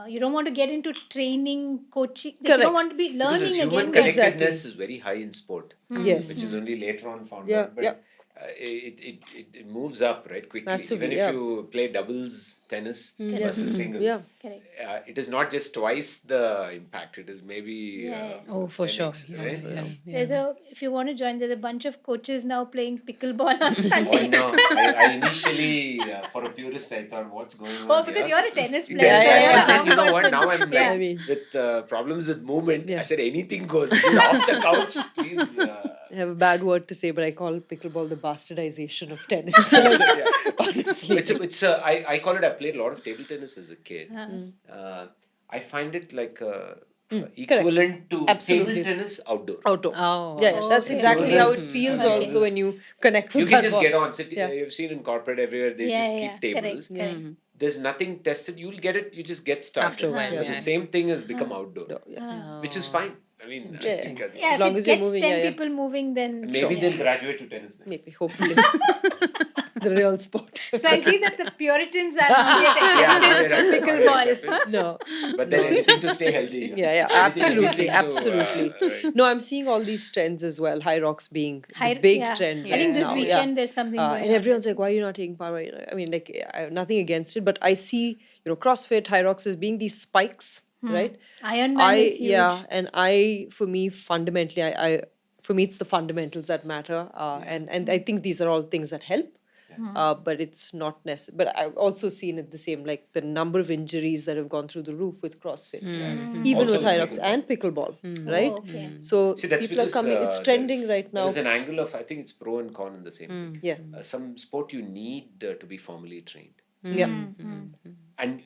You don't want to get into training, coaching. Like you don't Correct. want to be Because this learning human again. Exactly. connectedness is very high in sport, Hmm. which is Yes. Hmm. only later on found Yeah. out. Yeah. But it moves up right quickly. Even Massively, if yeah. you play doubles tennis Yeah. Correct. versus Yeah. singles, Correct. it is not just twice the impact. It is maybe Yeah, yeah. Oh, for sure. 10x, Yeah, For right? sure, yeah, yeah. There's yeah. a if you want to join, there's a bunch of coaches now playing pickleball on Oh, I Sunday. know. I initially, for a purist, I thought, what's going Oh, on because here? you're a tennis You player, Yeah, tennis so guy, yeah, you're but a yeah. then you wrong know what? person. Now I'm Yeah. I like mean, with problems with movement. I yeah. said anything goes. If he's off the couch, please. I have a bad word to say, but I call pickleball the bastardization of tennis. Like, Yeah. honestly. I call it. I played a lot of table tennis as a kid. Mm. Uh, I find it like Correct. equivalent to table Absolutely. tennis outdoor. Outdoor. Oh, Yeah, yeah. That's interesting. Okay, exactly okay. how it Closest, feels Okay. also when closest. you connect You with can that just ball. get on. Yeah. You've seen in corporate everywhere, they Yeah, just yeah. keep Correct, tables. Yeah. correct. Mhm. There's nothing tested. You'll get it. You just get After started. a while, Huh. The yeah. same thing has Huh. become outdoor, No, yeah. Huh. which is Oh, fine. I mean, I Yeah, yeah. think interesting. Yeah, As if long it as you're gets moving, 10 yeah, yeah. people moving, then maybe yeah. they'll graduate to tennis then. Maybe, hopefully. The real sport. So I see that the Puritans are not yet Yeah, now accepted they're not yet pickleball. accepted. No, But then no. anything to stay healthy. Yeah, yeah, Anything absolutely, to absolutely. right. No, I'm seeing all these trends as well. High rocks being the High, big yeah. trend I think right this Yeah, now. Yeah, weekend there's something going and on. everyone's As like, "Why are you not taking power?" I mean, like, I have nothing against it, but I see, CrossFit, High rocks as being these spikes, well. right? Iron Man is huge. Yeah, and for me, fundamentally, for me, it's the fundamentals that matter, Yeah. and I think these are all things that help. Yeah. But it's not necessary. But I've also seen it the same, like the number of injuries that have gone through the roof with CrossFit, Yeah. even Also with Mm. with High rocks pickleball. and pickleball, Oh, right? okay. So See, that's people are because coming. It's trending right there is now. an angle of, I think it's pro and con in the same thing. Yeah, Some sport you need to be formally trained. yeah, Mm. And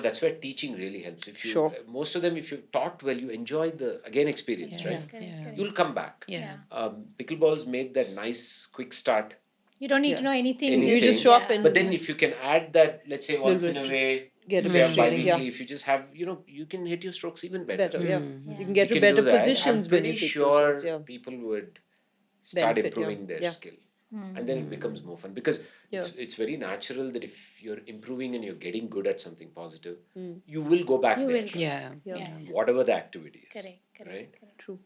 that's where teaching really helps. If you sure. most of them, if you're taught well, you enjoy the again experience, yeah, right? Correct, correct, yeah, correct. You'll come back. yeah. Pickleball's made that nice quick start. You don't need to Yeah, know anything. You you just just, Anything, show up yeah. but and then if you can add that, let's say little once in a bit way, get a if you bit of have training. Yeah, bi-weekly, if you just have, you can hit your strokes even better. better. Yeah, you Yeah. can You get to can do better that. I'm positions when you pretty take those shots. sure Yeah, people would start benefit. Yeah, improving their yeah, skill, Mm. and then it becomes more fun because yeah. it's very natural that if you're improving and you're getting good at something positive, Mm, you will go back You there, will go back. Yeah, yeah, Yeah, yeah. yeah. whatever the activity is, Correct, correct, right? correct. true.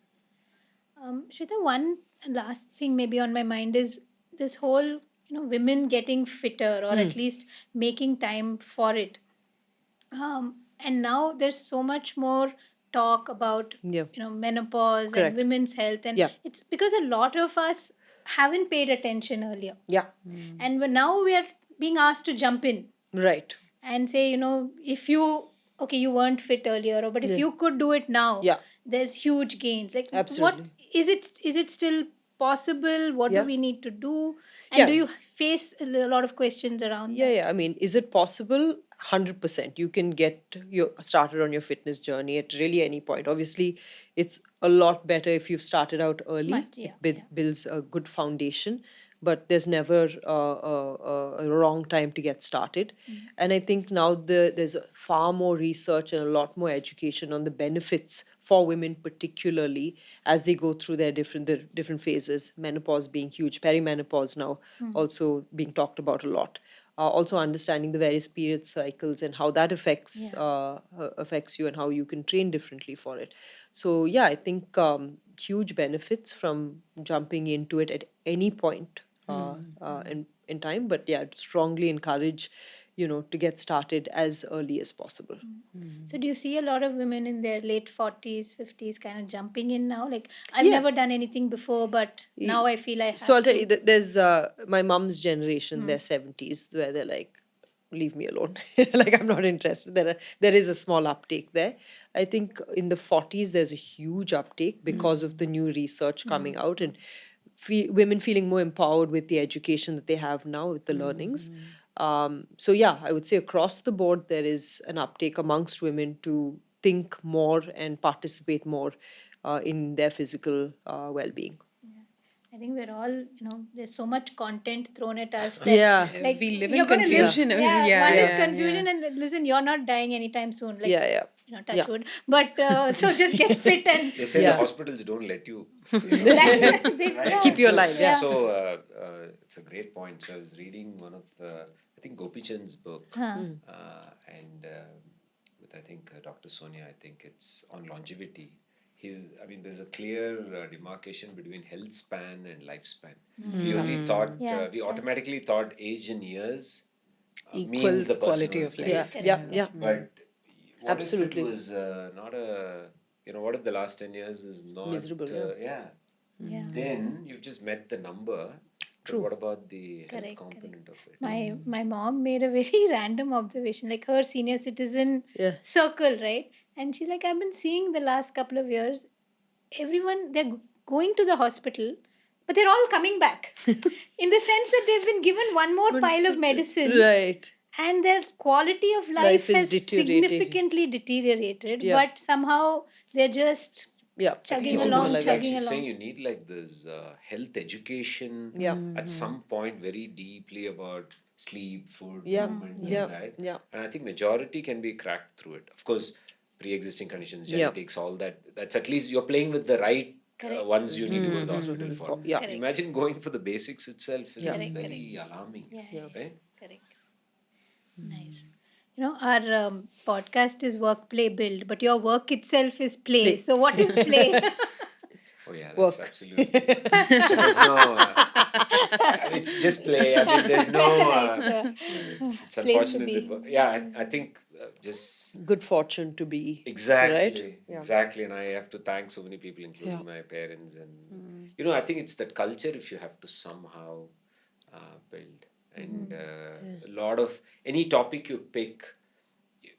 Shweta, one last thing maybe on my mind is this whole, women getting fitter or Mm, at least making time for it. And now there's so much more talk about, yeah, menopause and correct. women's health, and Yeah, it's because a lot of us haven't paid attention earlier, yeah, and now we are being asked to jump in right. and say, if you, okay, you weren't fit earlier, or but if Yeah, you could do it now, yeah, there's huge gains. Like, what absolutely. is it still possible? What do Yeah, we need to do? And do yeah. you face a lot of questions around Yeah, that? yeah. I mean, is it possible? 100%. You can get your started on your fitness journey at really any point. Obviously, it's a lot better if you've started out Much, early. yeah, It yeah. builds a good foundation, but there's never a wrong time to get started. Mm. And I think now there's far more research and a lot more education on the benefits for women, particularly as they go through the different phases. Menopause being huge, perimenopause now Mm. also being talked about a lot. Also understanding the various period cycles and how that Yeah. affects you and how you can train differently for it. So yeah, I think huge benefits from jumping into it at any point in time. But yeah, I'd strongly encourage to get started as early as possible. So do you see a lot of women in their late 40s, 50s kind of jumping in now? Like, I've Yeah. never done anything before, but now I feel I So I'll have tell you, to. there's my mom's generation, Hmm. their 70s, where they're like, leave me alone. Like, I'm not interested. There is a small uptake there. I think in the 40s, there's a huge uptake because of the new research coming out and women feeling more empowered with the education that they have now with the learnings. So yeah, I would say across the board, there is an uptake amongst women to think more and participate more in their physical well-being. Yeah. I think we're all, there's so much content thrown at us that, Yeah, like, We live you're in going to live. yeah, confusion. Yeah, Yeah, one is yeah, yeah, yeah. confusion, and listen, you're not dying anytime soon. Like, yeah, yeah, touch yeah, wood. But so just get fit and They say the yeah. hospitals don't let you, that's they right? yeah, Keep And you so, alive. Yeah. yeah. so it's a great point. So I was reading one of I think Gopi Chand's book, Huh. Mm, and with I think Dr. Sonia, I think it's on longevity. I mean, there's a clear demarcation between health span and lifespan. We only Mm. thought, Yeah, we yeah. automatically thought age in years means the Equals person quality was of great. life. Correct, correct. Yeah, Yeah. yeah. But what if it Absolutely. was not a, what if the last 10 years is not, Miserable, yeah. yeah, Yeah. then you've just met the number. But True. what about the health Correct, correct. component of it? My mom made a very random observation, like her senior citizen Yeah. circle, right? And she's like, I've been seeing the last couple of years, everyone going to the hospital, but they're all coming back. In the sense that they've been given one more pile of medicines, Right. and their quality of life Life is has deteriorating. significantly deteriorated, Yeah. but somehow they're just Yeah. I think chugging Keeping them along, alive. almost like chugging she's saying along. you need like this health education Yeah. at some point very deeply about sleep, food, Yeah. movement, and Yeah. Yes. diet. Yeah. And I think majority can be cracked through it. Of course, pre-existing conditions, Yeah. genetics, all that. That's at least you're playing with the right Correct. ones you need to go to the Mm-hmm. hospital for. Yeah. Correct. Imagine going for the basics itself Yeah. is Correct, correct. very alarming, Yeah, Yeah. yeah, right? correct. Nice. Our podcast is work play build, but your work itself is play. Play. So, what is play? Oh yeah, that's Work. absolutely. So there's no. I mean, it's just play. I mean, there's That's a no. nice It's place to unfortunate. be. Yeah, I think just Good fortune to be. Right? exactly, Yeah. exactly. And I have to thank so many people, Yeah. including my parents. And Mm. I think it's that culture if you have to somehow build. And Yeah. a lot of any topic you pick,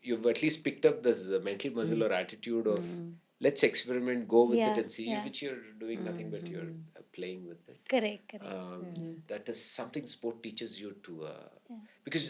you've at least picked up this mental muscle Mm. or attitude of Mm. let's experiment, go with it Yeah, and see, yeah. which you're doing nothing but you're Mm. playing with it. Correct, correct. That is something sport teaches you to Yeah. because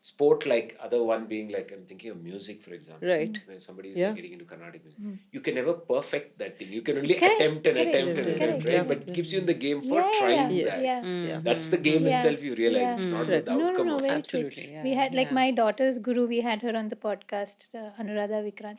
sport, like other one being like, I'm thinking of music, for example, Right. when somebody is Yeah. like getting into Carnatic music, you can never perfect that thing. You can only Correct, attempt and correct, attempt and Attempt, attempt, correct, right? yeah. But correct. it keeps you in the game for Yeah, yeah, trying Yes. that. yeah. Yeah. That's the game Yeah, itself. You realize yeah. it's not Correct. about the No, no, outcome no, of very it. true. Absolutely. We Yeah. had like Yeah. my daughter's guru, we had her on the podcast, Anuradha Vikrant.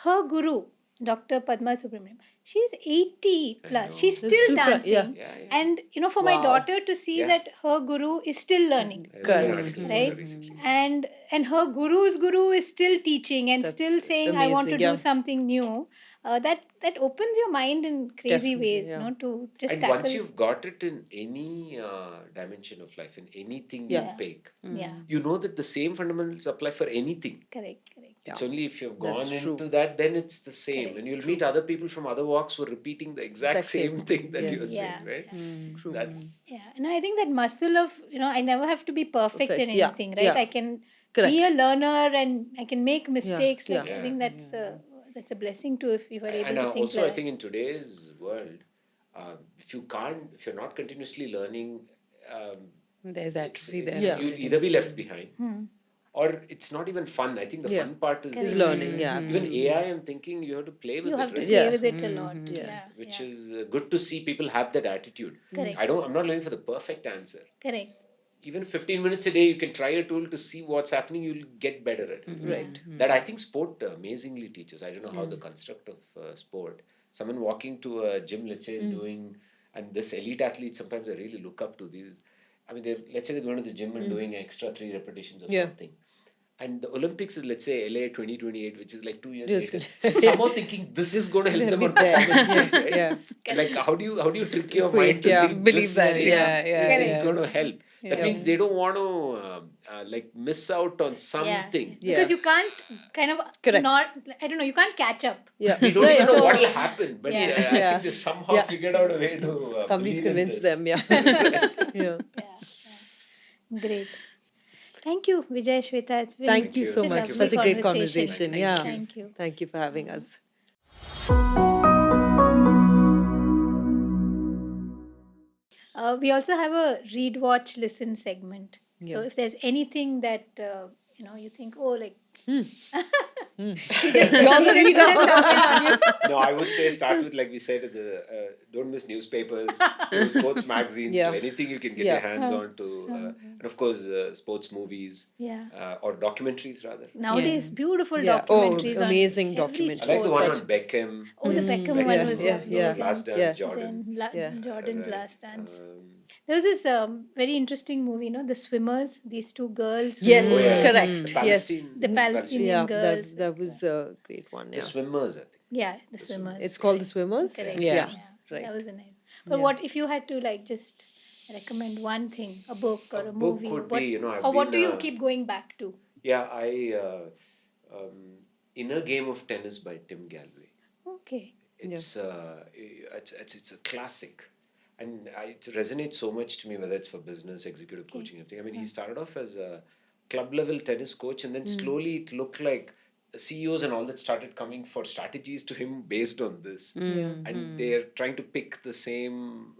Her guru, Dr. Padma Subramaniam, she's 80 I plus. know. She's That's still super. Yeah. dancing. Yeah, yeah. And, for my Wow. daughter to see Yeah. that her guru is still learning, I read an Correct. article about her right? recently. And her guru's guru is still teaching and That's still saying, I want to amazing. do Yeah. something new. That opens your mind in crazy Definitely. ways, Yeah. to just And once tackle. you've got it in any dimension of life, in anything you Yeah, pick, yeah, you know that the same fundamentals apply for anything. correct, correct. Yeah. It's only if you've That's gone true. into that, then it's the same. Correct. And you'll True. meet other people from other walks who are repeating the exact Exact same. same thing that Yeah. you're saying, Yeah, right? yeah. True. That Yeah, and I think that muscle of, I never have to be perfect in Perfect. Yeah. anything, right? Yeah. I can Correct. be a learner and I can make Yeah. mistakes. Yeah. Like, I yeah. think that's a blessing too if you are able And to think also, like I that. think in today's world, if you're not continuously learning, um, There's atrophy there Yeah. you'll already. either be left behind Hmm. or it's not even fun. I think the Yeah. fun part is Is Correct. learning. learning. Yeah. Even Absolutely. AI, I'm thinking you have to play You with it, have to right? play Yeah. with it a lot. Yeah. Yeah, Which yeah. is good to see people have that attitude. Correct, I'm not looking for the perfect answer. correct. Even 15 minutes a day, you can try a tool to see what's happening. You'll get better at it. Yeah. Right. That I think sport amazingly teaches. I don't know how the construct of sport. Someone walking to a gym, let's say, is doing, and this elite athlete, sometimes I really look up to these. I mean, let's say they're going to the gym and doing extra 3 repetitions or Yeah. something. And the Olympics is, let's say, LA 2028, which is like 2 years Yes. later. They're somehow thinking this is going to help them on there. performance, Yeah. right? Yeah. Like how do you trick your Equate, mind to yeah. think Believe this that. thing Yeah. Yeah. is Correct. Yeah. going to help? That Yeah. means they don't want to like miss out on Yeah, something. because Yeah. you can't kind of Correct. not, I don't know, you can't catch up. Yeah. We don't Yeah, even yeah. know So, what will happen, but yeah. I Yeah. think they somehow Yeah. figured out a way to Somebody's believe in convinced this. them. Yeah. Right. Yeah. Yeah, yeah. Great. Thank you, Vijay, Shweta. It's been Thank Thank you you. such so a much. Thank you lovely for Such a the great conversation. conversation. Thank Yeah. you. Thank you. Thank you for having Mhm. us. We also have a read, watch, listen segment. So Yeah. if there's anything that you think, oh, like Hmm. he just You also read dump in on you. No, I would say start with, like we said, don't miss newspapers, to sports magazines, to Yeah. anything you can get Yeah. your hands on, and of course, sports movies Yeah. or documentaries rather. Nowadays, beautiful Yeah. Oh, documentaries on amazing every I like documentaries. the sport. one Such. on Beckham, Oh, the Beckham one Yeah. was Beckham, Yeah. lovely. Yeah. Yeah. Last Dance, Yeah. Jordan. Then Yeah. Jordan's Right. last dance. There was this very interesting movie, The Swimmers, these two girls Yes, Oh yeah, yeah. who, The Mm. correct. Yes. Palestine, the Palestinian. Palestinian Yeah, girls. that was a great one. The Yeah. swimmers, I think. Yeah, the The swimmers. It's swimmers. called The Correct. Swimmers. Correct. Yeah. Yeah, Yeah, right. that was a nice. But Yeah. what if you had to like just recommend one thing, a book A or a book movie, or would be, what, I've or what been, do you keep going back to? yeah, Inner Game of Tennis by Tim Galway. Okay. Yeah. It's a classic, and it resonates so much to me. Whether it's for business, executive Okay. coaching, everything. I mean, he Huh. started off as a club level tennis coach, and then Mm. slowly it looked like CEOs and all that started coming for strategies to him based on this, Yeah. and Mm-hmm. they're trying to pick the same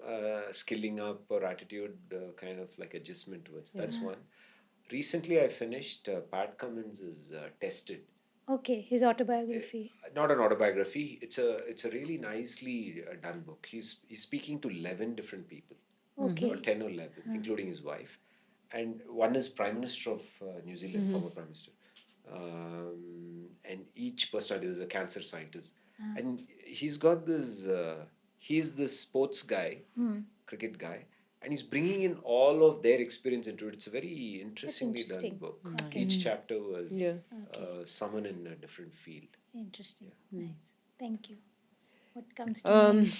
skilling up or attitude kind of like adjustment towards. Yeah. That's Huh. one. Recently, I finished Pat Cummins' Tested. Okay, his autobiography. Not an autobiography. It's a really nicely done book. He's speaking to 11 different people, Mm-hmm. or Okay. 10 or 11, Huh. including his wife, and one is Prime Minister of New Zealand, Mm-hmm. former Prime Minister, and each personality is a cancer scientist, Huh. and he's got this. He's this sports guy, Hmm. cricket guy, and he's bringing in all of their experience into it. It's a very That's interestingly done interesting. book. Okay. Nice. Each Mm. chapter was Yeah. Okay. someone in a different field. Interesting. Yeah. Mm. Nice. Thank you. What comes to Um, mind?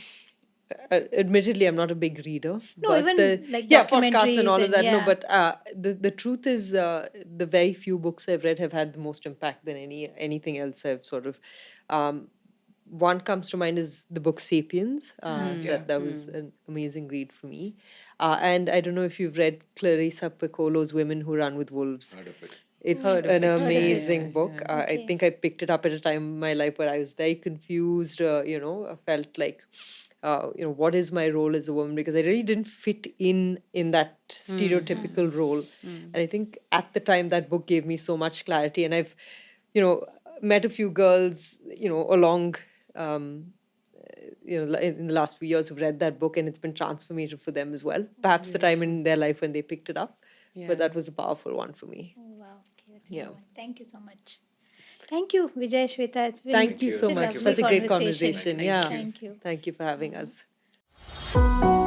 Admittedly, I'm not a big reader, No, but even like yeah, podcasts and documentaries all of and that. No, yeah. but the truth is, the very few books I've read have had the most impact than anything else I've sort of. Um, One comes to mind is the book *Sapiens*. Huh. Yeah, That was Mm. an amazing read for me. And I don't know if you've read Clarissa Piccolo's *Women Who Run with Wolves*. heard of it. It's Heard of an it. Heard of Yeah, it. yeah, amazing book. yeah. I Okay. think I picked it up at a time in my life where I was very confused. I felt like, what is my role as a woman? Because I really didn't fit in that Mm. Huh. stereotypical role. Mm. And I think at the time that book gave me so much clarity. And I've, you know, met a few girls, along, um, in the last few years who've read that book, and it's been transformative for them as well. Perhaps the time Beautiful. in their life when they picked it up, but Yeah. that was a powerful one for me. Oh, wow. Okay, that's a Yeah. new one. Thank you so much. Thank you, Vijay Shweta. It's been Thank Thank you you. such so a much. Thank you for lovely Such the a great conversation. conversation. Thank you conversation. so Thank Yeah. much. you. Thank you. Thank you for having Uh, us.